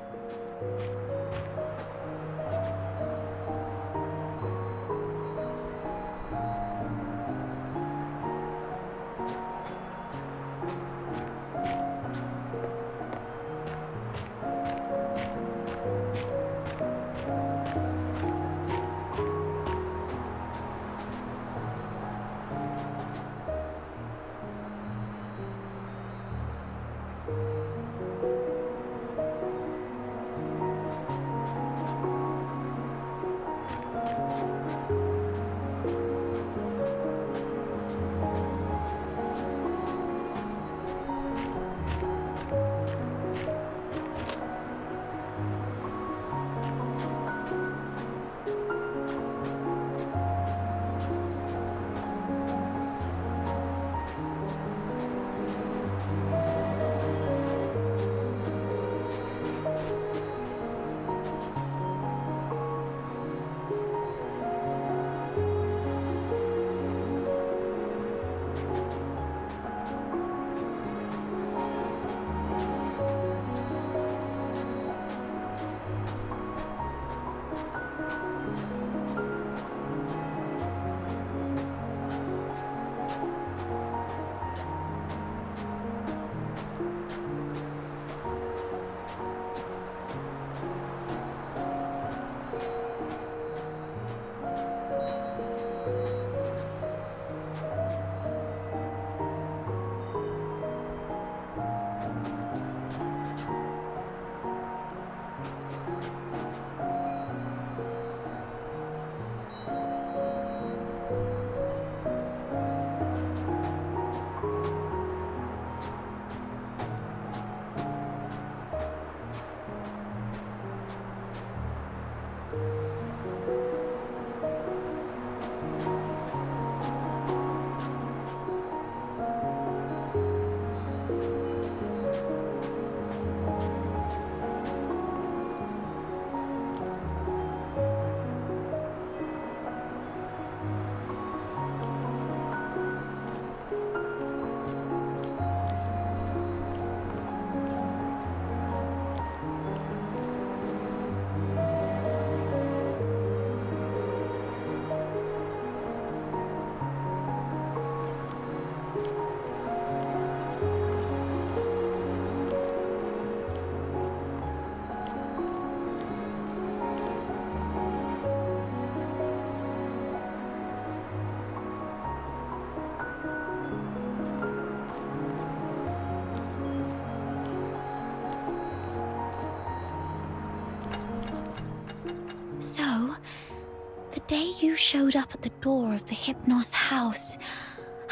day you showed up at the door of the Hypnos house,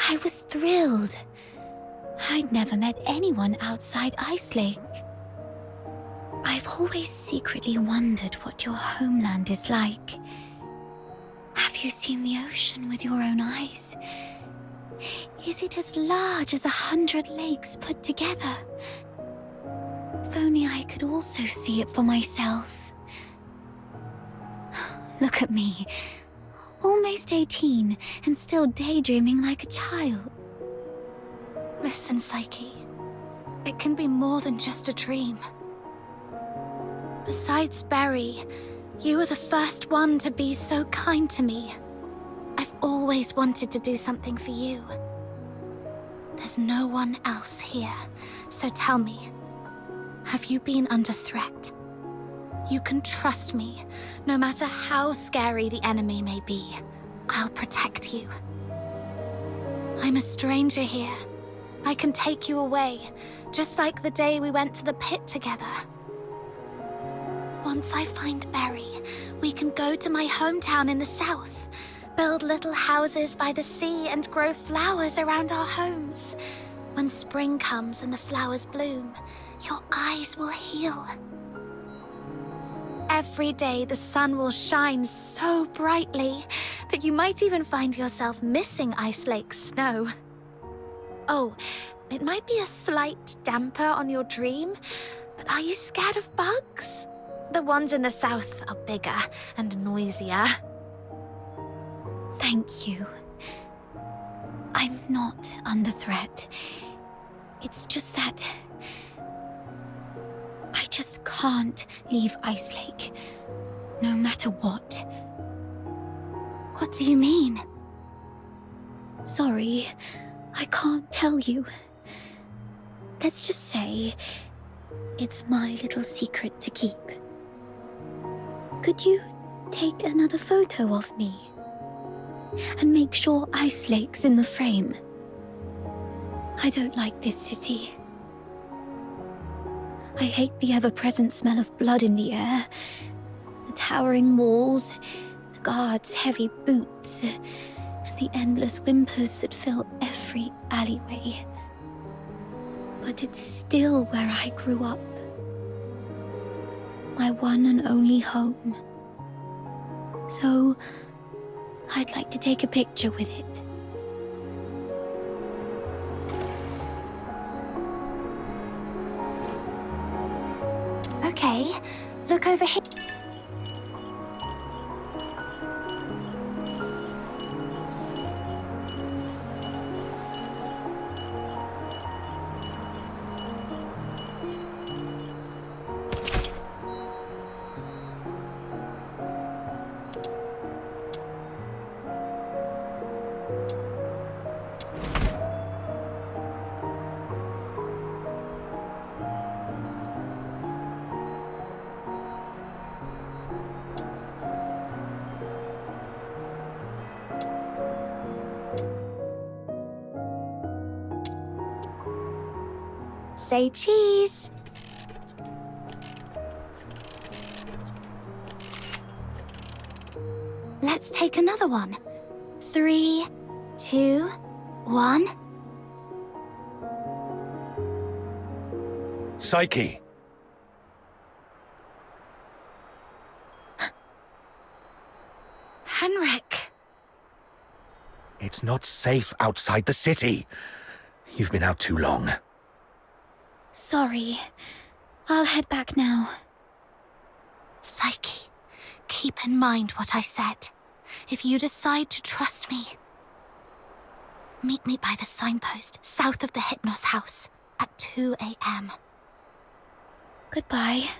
I was thrilled. I'd never met anyone outside Ice Lake. I've always secretly wondered what your homeland is like. Have you seen the ocean with your own eyes? Is it as large as 100 lakes put together? If only I could also see it for myself. Look at me. Almost 18 and still daydreaming like a child. Listen, Psyche. It can be more than just a dream. Besides Berry, you were the first one to be so kind to me. I've always wanted to do something for you. There's no one else here, so tell me, have you been under threat? You can trust me, no matter how scary the enemy may be. I'll protect you. I'm a stranger here. I can take you away, just like the day we went to the pit together. Once I find Berry, we can go to my hometown in the south, build little houses by the sea and grow flowers around our homes. When spring comes and the flowers bloom, your eyes will heal. Every day the sun will shine so brightly that you might even find yourself missing Ice Lake's snow. Oh, it might be a slight damper on your dream, but are you scared of bugs? The ones in the south are bigger and noisier. Thank you. I'm not under threat. It's just that I just can't leave Ice Lake, no matter what. What do you mean? Sorry, I can't tell you. Let's just say it's my little secret to keep. Could you take another photo of me? And make sure Ice Lake's in the frame. I don't like this city. I hate the ever-present smell of blood in the air, the towering walls, the guards' heavy boots, and the endless whimpers that fill every alleyway. But it's still where I grew up. My one and only home. So, I'd like to take a picture with it. Okay, look over here. Say cheese! Let's take another one. 3, 2, 1. Psyche! Henrik! It's not safe outside the city. You've been out too long. Sorry. I'll head back now. Psyche, keep in mind what I said. If you decide to trust me, meet me by the signpost south of the Hypnos house at 2 a.m. Goodbye.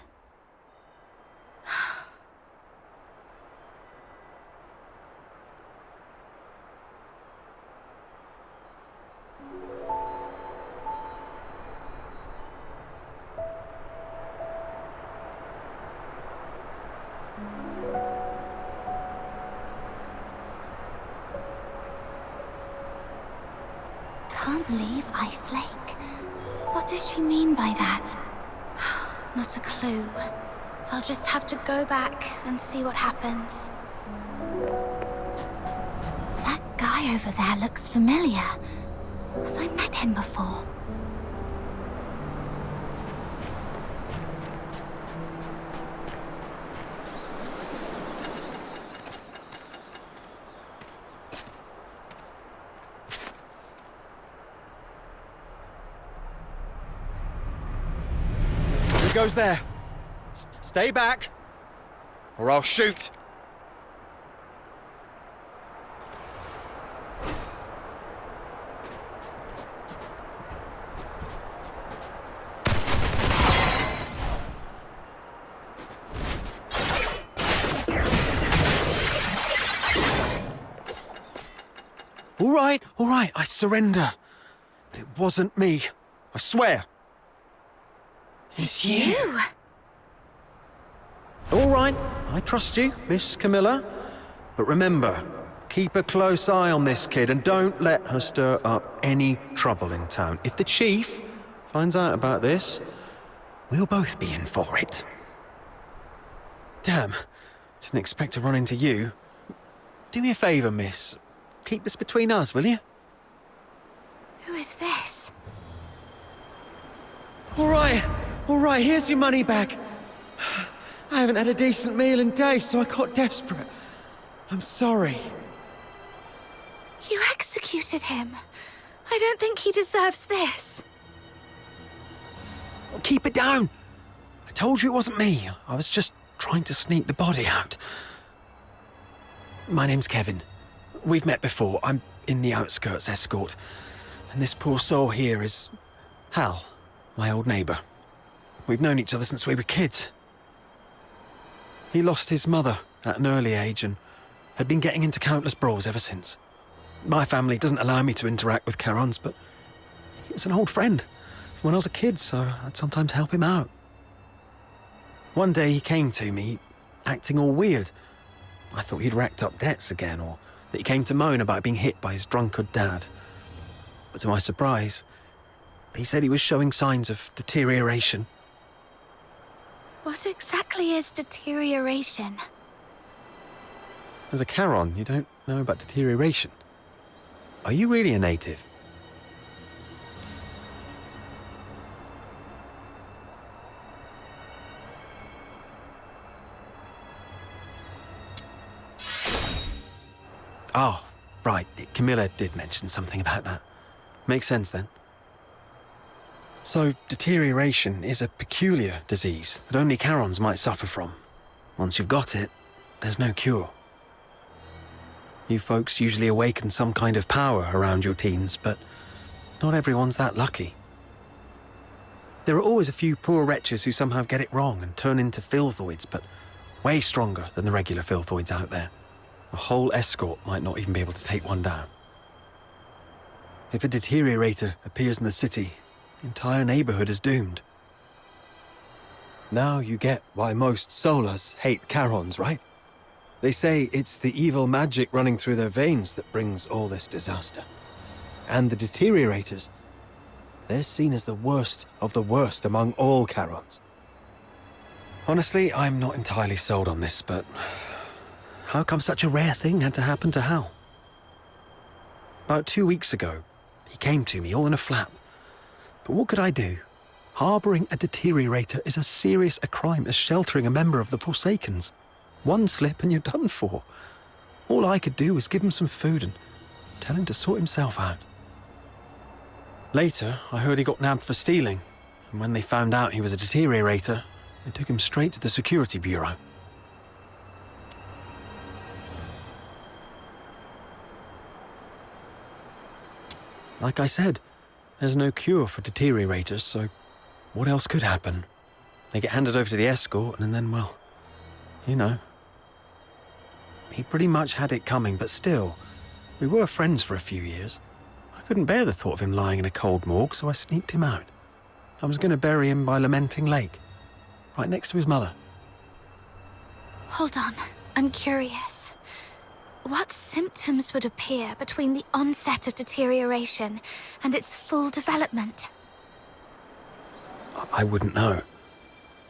Can't leave Ice Lake? What does she mean by that? Not a clue. I'll just have to go back and see what happens. guy over there looks familiar. Have I met him before? Who goes there? Stay back, or I'll shoot. All right, I surrender. But it wasn't me. I swear. It's you! All right, I trust you, Miss Camilla. But remember, keep a close eye on this kid and don't let her stir up any trouble in town. If the chief finds out about this, we'll both be in for it. Damn, didn't expect to run into you. Do me a favor, miss. Keep this between us, will you? Who is this? All right, here's your money back. I haven't had a decent meal in days, so I got desperate. I'm sorry. You executed him. I don't think he deserves this. Keep it down. I told you it wasn't me. I was just trying to sneak the body out. My name's Kevin. We've met before. I'm in the outskirts escort. And this poor soul here is Hal, my old neighbor. We've known each other since we were kids. He lost his mother at an early age and had been getting into countless brawls ever since. My family doesn't allow me to interact with Charons, but he was an old friend from when I was a kid, so I'd sometimes help him out. One day he came to me, acting all weird. I thought he'd racked up debts again, or that he came to moan about being hit by his drunkard dad. But to my surprise, he said he was showing signs of deterioration. What exactly is deterioration? As a Charon, you don't know about deterioration. Are you really a native? Oh, right. Camilla did mention something about that. Makes sense then. So, deterioration is a peculiar disease that only Charons might suffer from. Once you've got it, there's no cure. You folks usually awaken some kind of power around your teens, but not everyone's that lucky. There are always a few poor wretches who somehow get it wrong and turn into filthoids, but way stronger than the regular filthoids out there. A whole escort might not even be able to take one down. If a deteriorator appears in the city, the entire neighborhood is doomed. Now you get why most Solars hate Charons, right? They say it's the evil magic running through their veins that brings all this disaster. And the deteriorators, they're seen as the worst of the worst among all Charons. Honestly, I'm not entirely sold on this, but how come such a rare thing had to happen to Hal? About 2 weeks ago, he came to me all in a flap. But what could I do? Harboring a deteriorator is as serious a crime as sheltering a member of the Forsakens. One slip and you're done for. All I could do was give him some food and tell him to sort himself out. Later, I heard he got nabbed for stealing, and when they found out he was a deteriorator, they took him straight to the security bureau. Like I said, there's no cure for deteriorators, so what else could happen? They get handed over to the escort, and then, well, you know. He pretty much had it coming, but still, we were friends for a few years. I couldn't bear the thought of him lying in a cold morgue, so I sneaked him out. I was going to bury him by Lamenting Lake, right next to his mother. Hold on, I'm curious. What symptoms would appear between the onset of deterioration and its full development? I wouldn't know,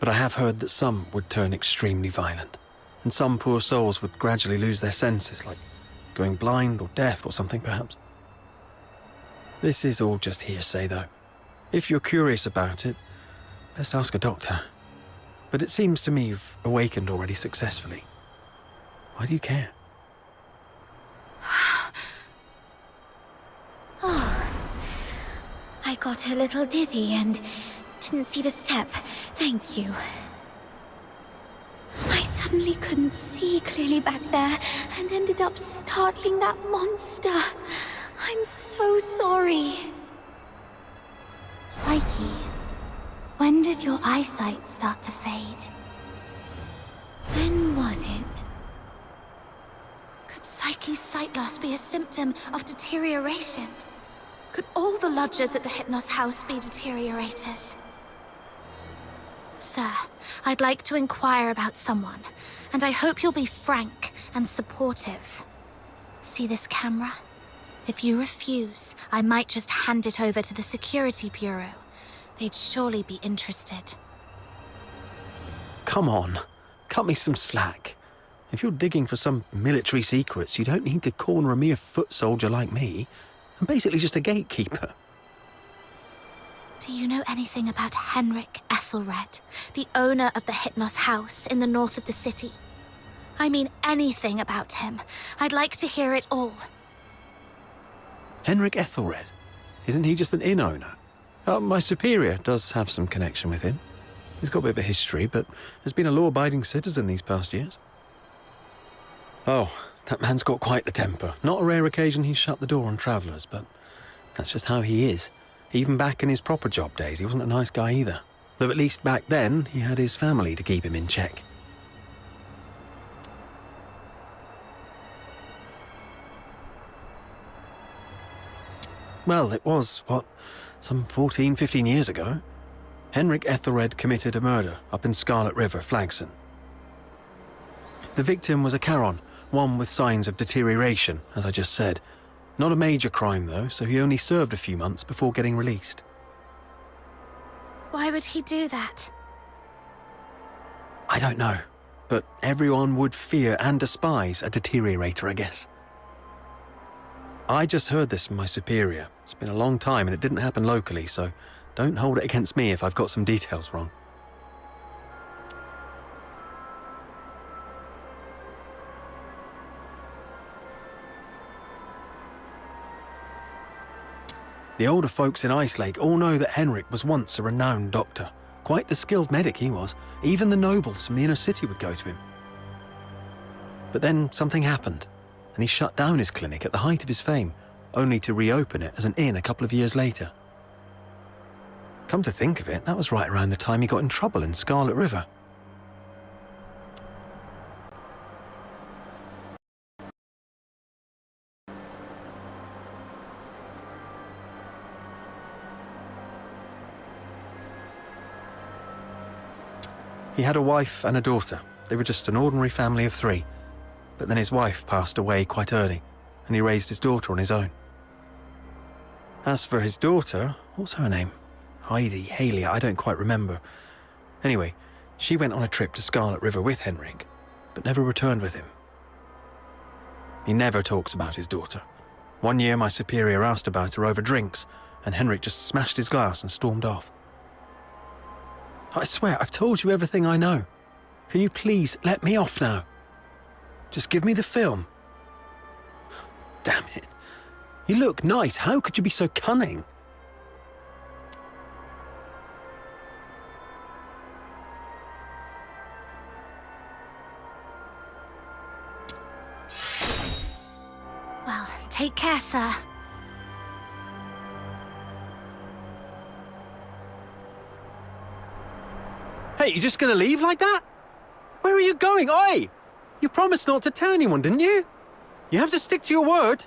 but I have heard that some would turn extremely violent, and some poor souls would gradually lose their senses, like going blind or deaf or something, perhaps. This is all just hearsay, though. If you're curious about it, best ask a doctor. But it seems to me you've awakened already successfully. Why do you care? Oh, I got a little dizzy and didn't see the step. Thank you. I suddenly couldn't see clearly back there and ended up startling that monster. I'm so sorry. Psyche, when did your eyesight start to fade? When was it? Could Psyche's sight loss be a symptom of deterioration? Could all the lodgers at the Hypnos house be deteriorators? Sir, I'd like to inquire about someone, and I hope you'll be frank and supportive. See this camera? If you refuse, I might just hand it over to the Security Bureau. They'd surely be interested. Come on, cut me some slack. If you're digging for some military secrets, you don't need to corner a mere foot soldier like me. I'm basically just a gatekeeper. Do you know anything about Henrik Ethelred, the owner of the Hypnos house in the north of the city? I mean anything about him. I'd like to hear it all. Henrik Ethelred? Isn't he just an inn owner? My superior does have some connection with him. He's got a bit of a history, but has been a law-abiding citizen these past years. Oh, that man's got quite the temper. Not a rare occasion he's shut the door on travellers, but that's just how he is. Even back in his proper job days, he wasn't a nice guy either. Though at least back then, he had his family to keep him in check. Well, it was, some 14, 15 years ago. Henrik Ethelred committed a murder up in Scarlet River, Flagson. The victim was a Charon, one with signs of deterioration, as I just said. Not a major crime, though, so he only served a few months before getting released. Why would he do that? I don't know, but everyone would fear and despise a deteriorator, I guess. I just heard this from my superior. It's been a long time and it didn't happen locally, so don't hold it against me if I've got some details wrong. The older folks in Icelake all know that Henrik was once a renowned doctor. Quite the skilled medic he was. Even the nobles from the inner city would go to him. But then something happened, and he shut down his clinic at the height of his fame, only to reopen it as an inn a couple of years later. Come to think of it, that was right around the time he got in trouble in Scarlet River. He had a wife and a daughter. They were just an ordinary family of 3. But then his wife passed away quite early, and he raised his daughter on his own. As for his daughter, what's her name? Heidi, Haley, I don't quite remember. Anyway, she went on a trip to Scarlet River with Henrik, but never returned with him. He never talks about his daughter. One year my superior asked about her over drinks, and Henrik just smashed his glass and stormed off. I swear, I've told you everything I know. Can you please let me off now? Just give me the film. Damn it. You look nice. How could you be so cunning? Well, take care, sir. Hey, you just gonna leave like that? Where are you going? Oi! You promised not to tell anyone, didn't you? You have to stick to your word.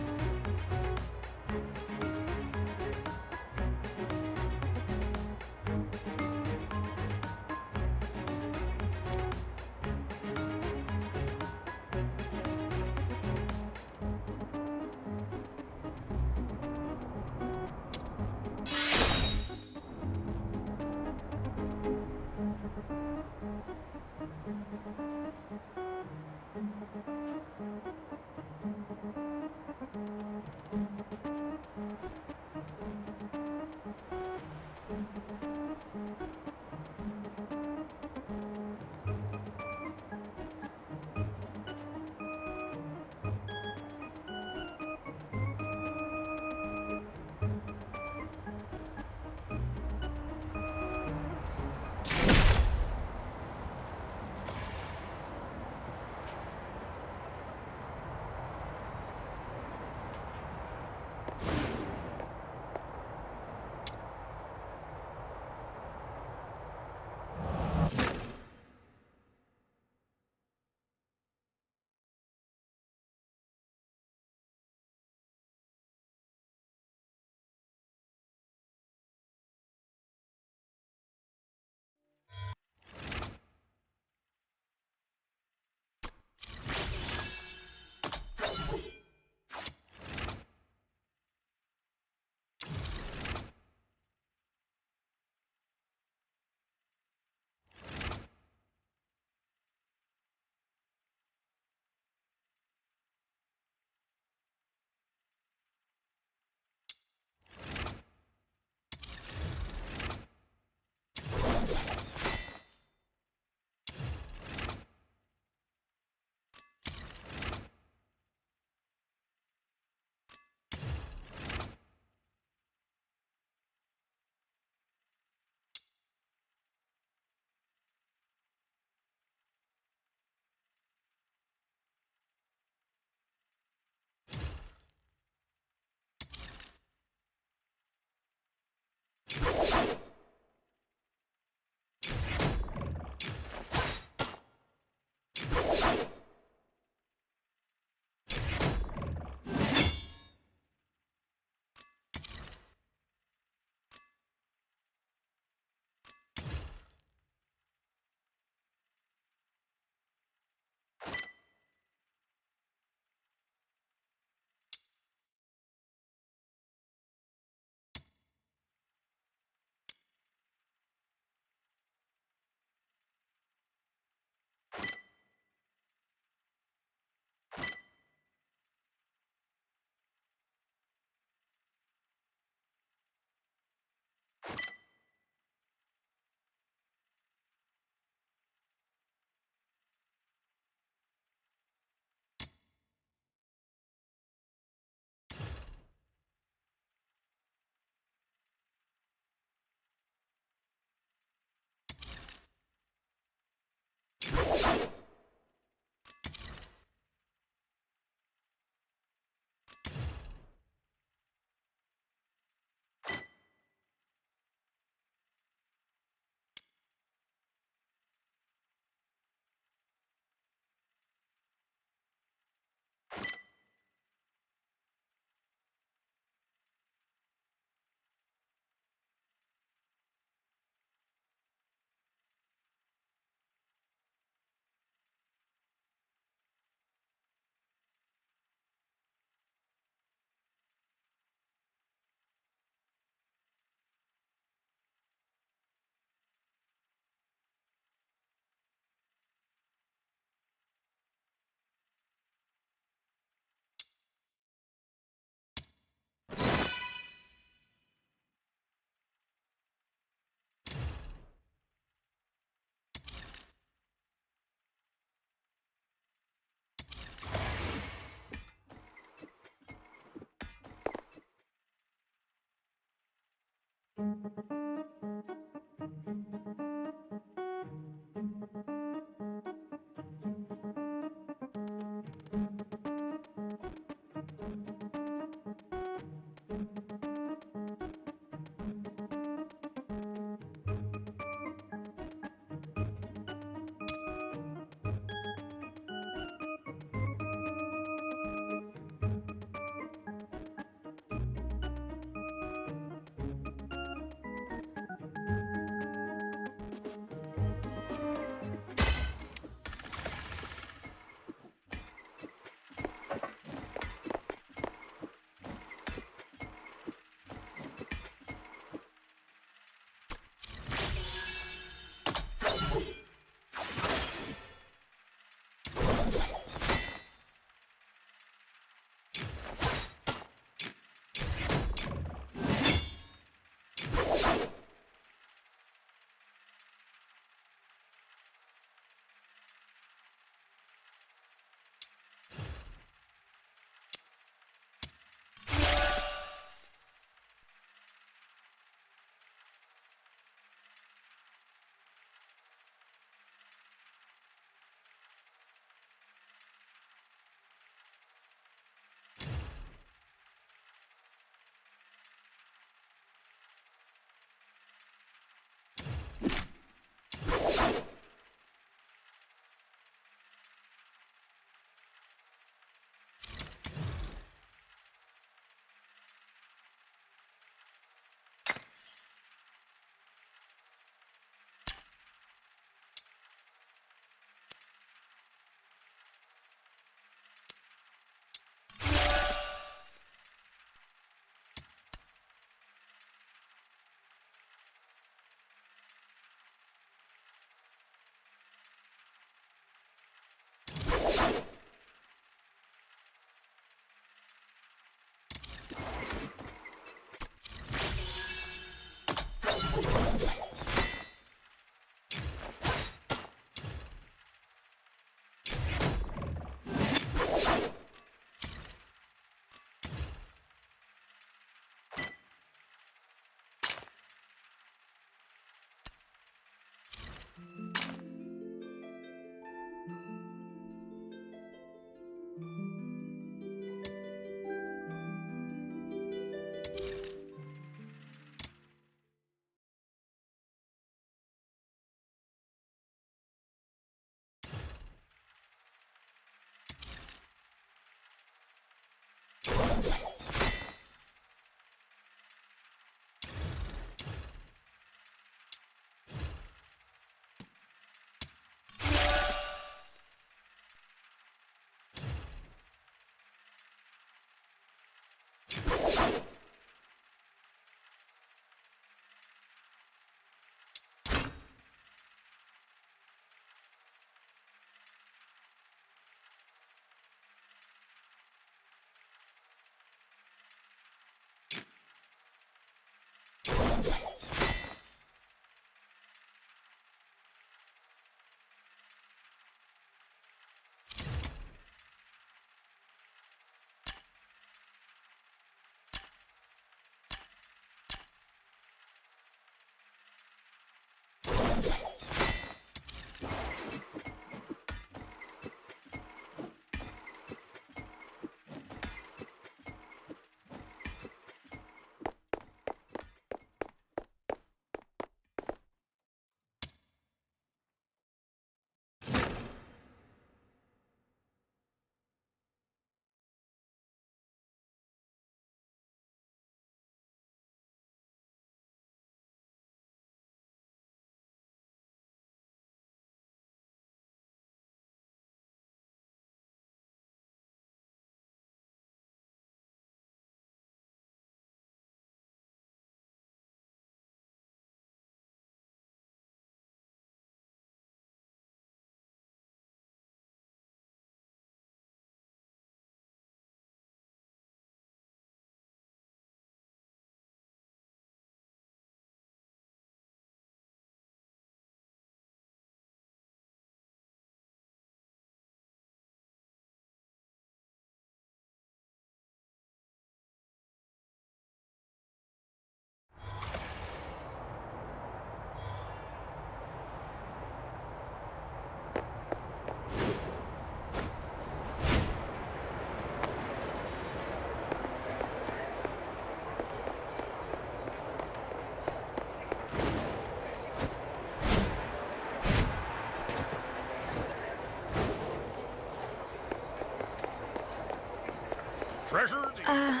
Treasure the...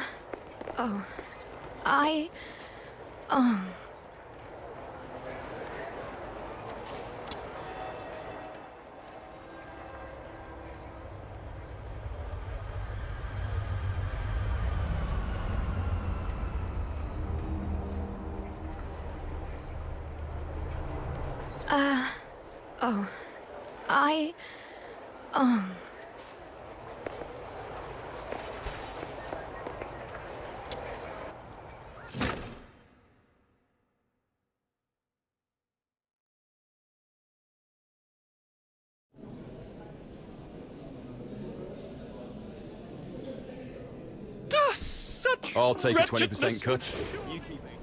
Oh. I... Oh. Oh. I... Oh. Such I'll take a 20% wretchedness. cut. You keep it.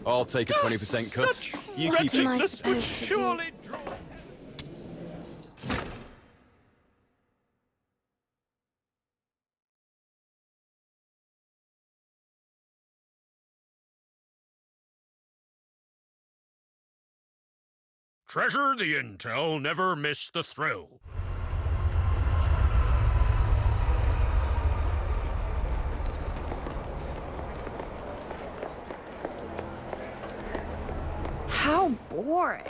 I'll take a 20% cut. Such You keep it. am I wretchedness would supposed to do? surely draw... Treasure the intel, never miss the thrill. How boring.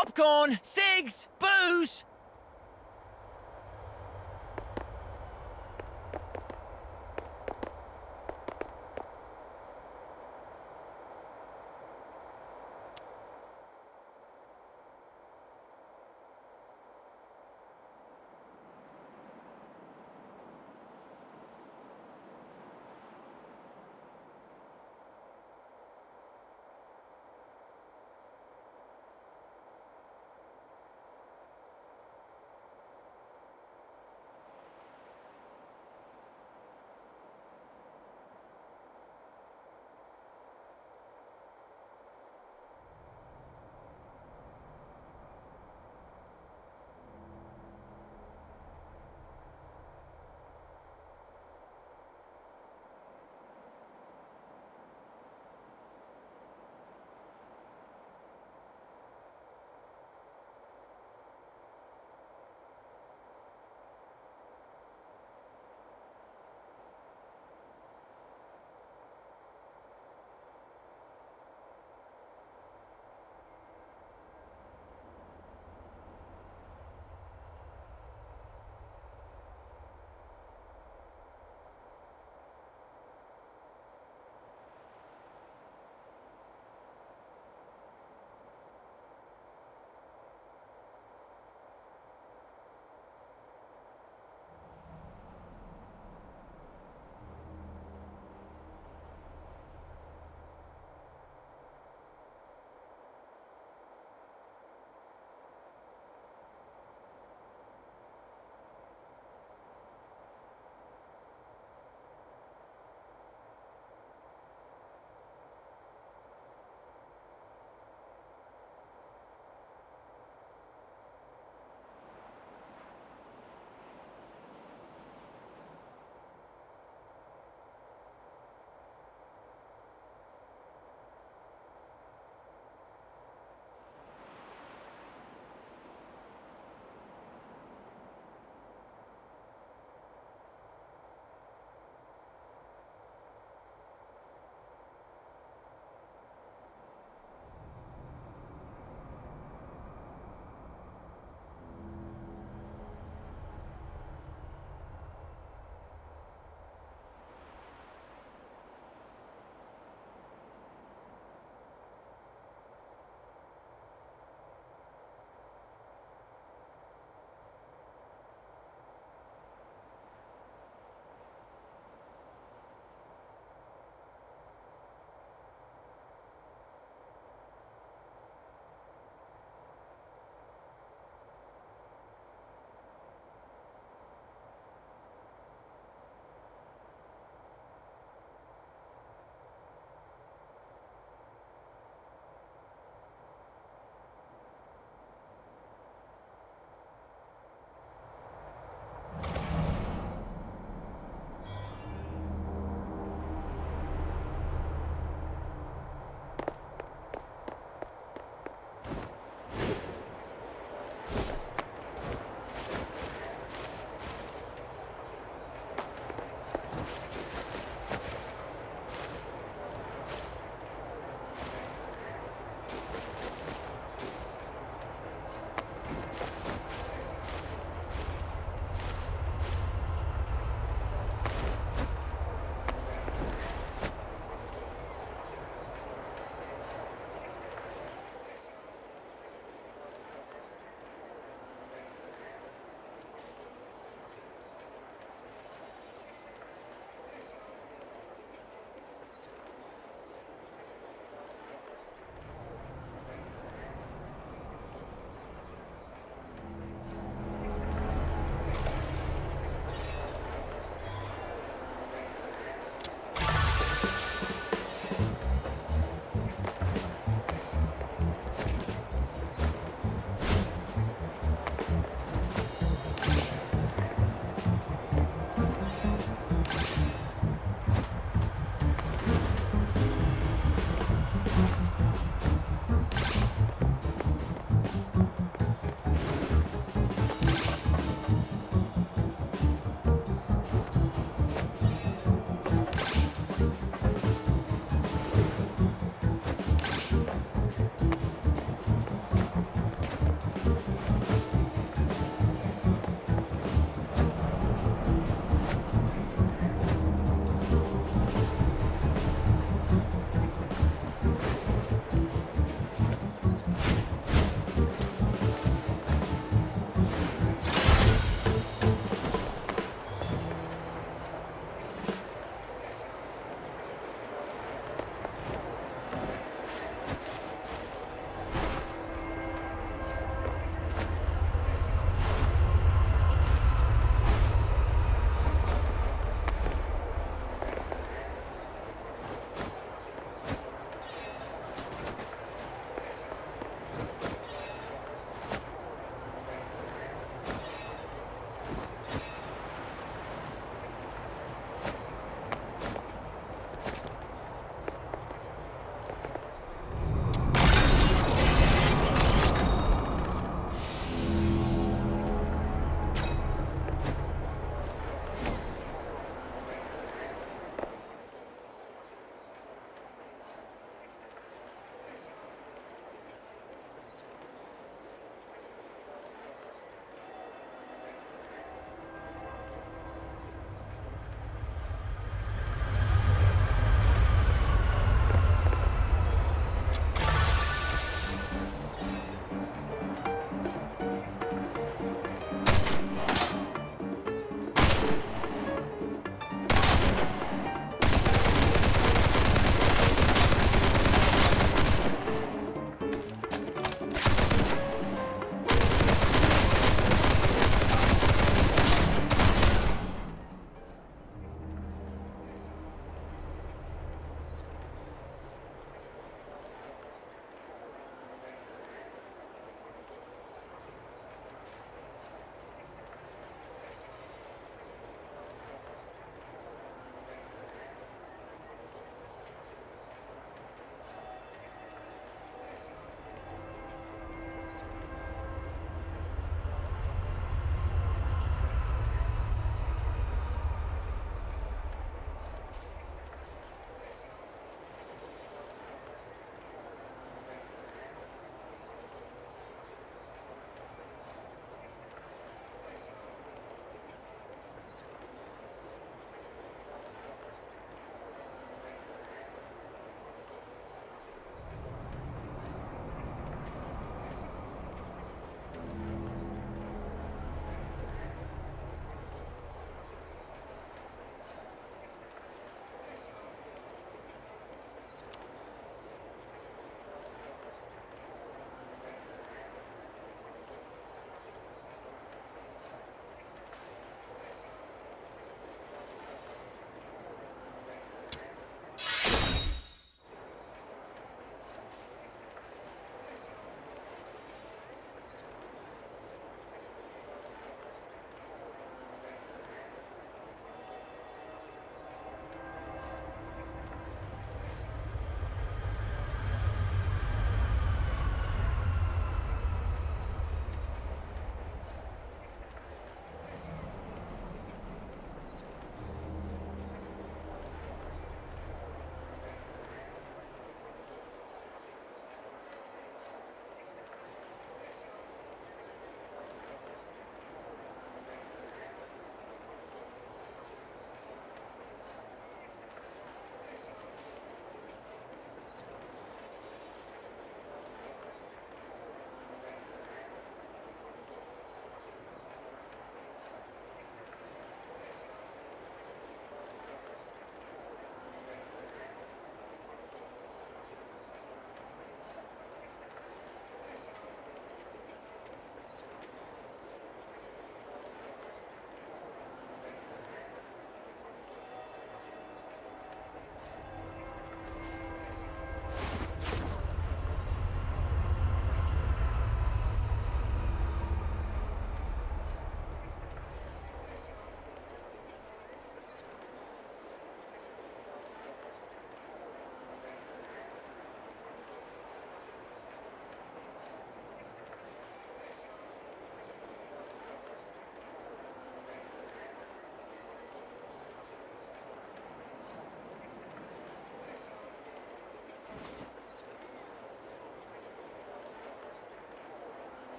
Popcorn, cigs, booze.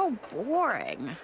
so boring.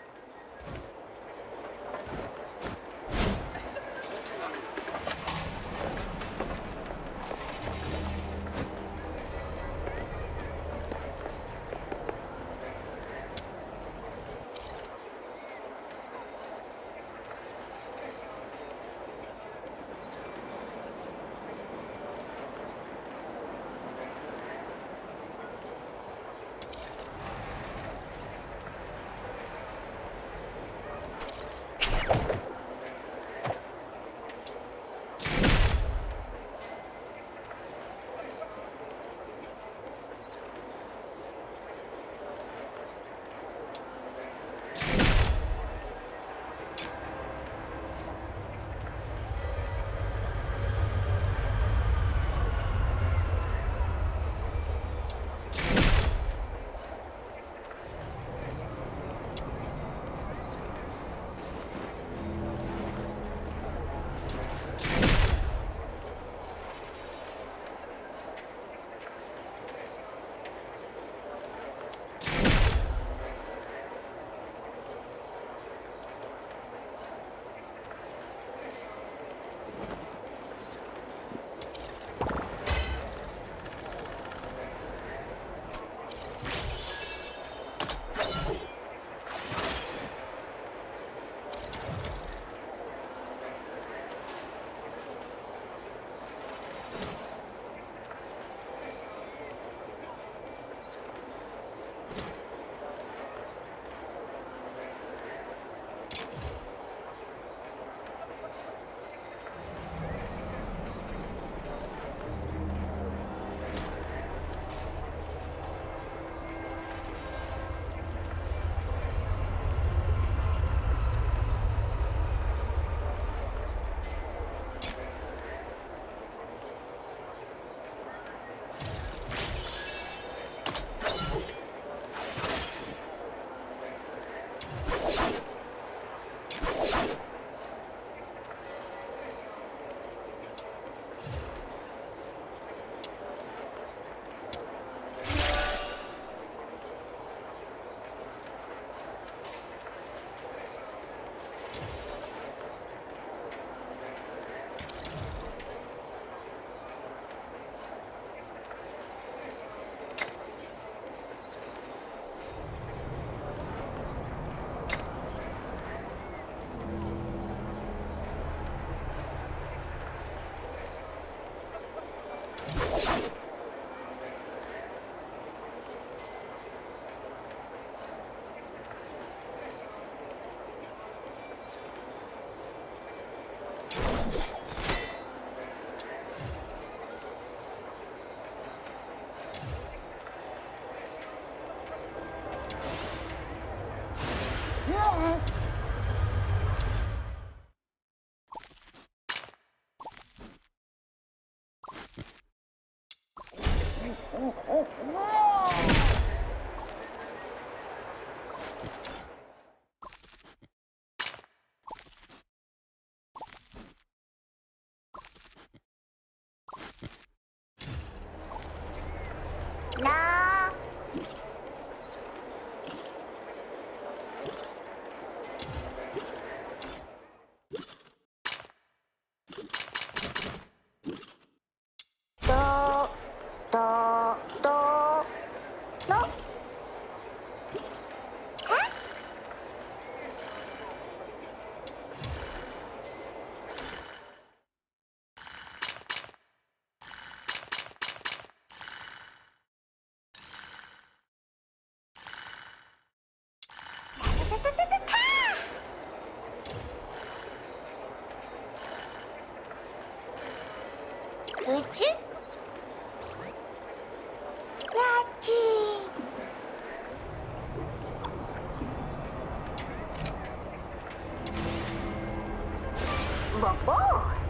No. Do, do, do. No. Huh? Could you? Lucky. Boo-boo.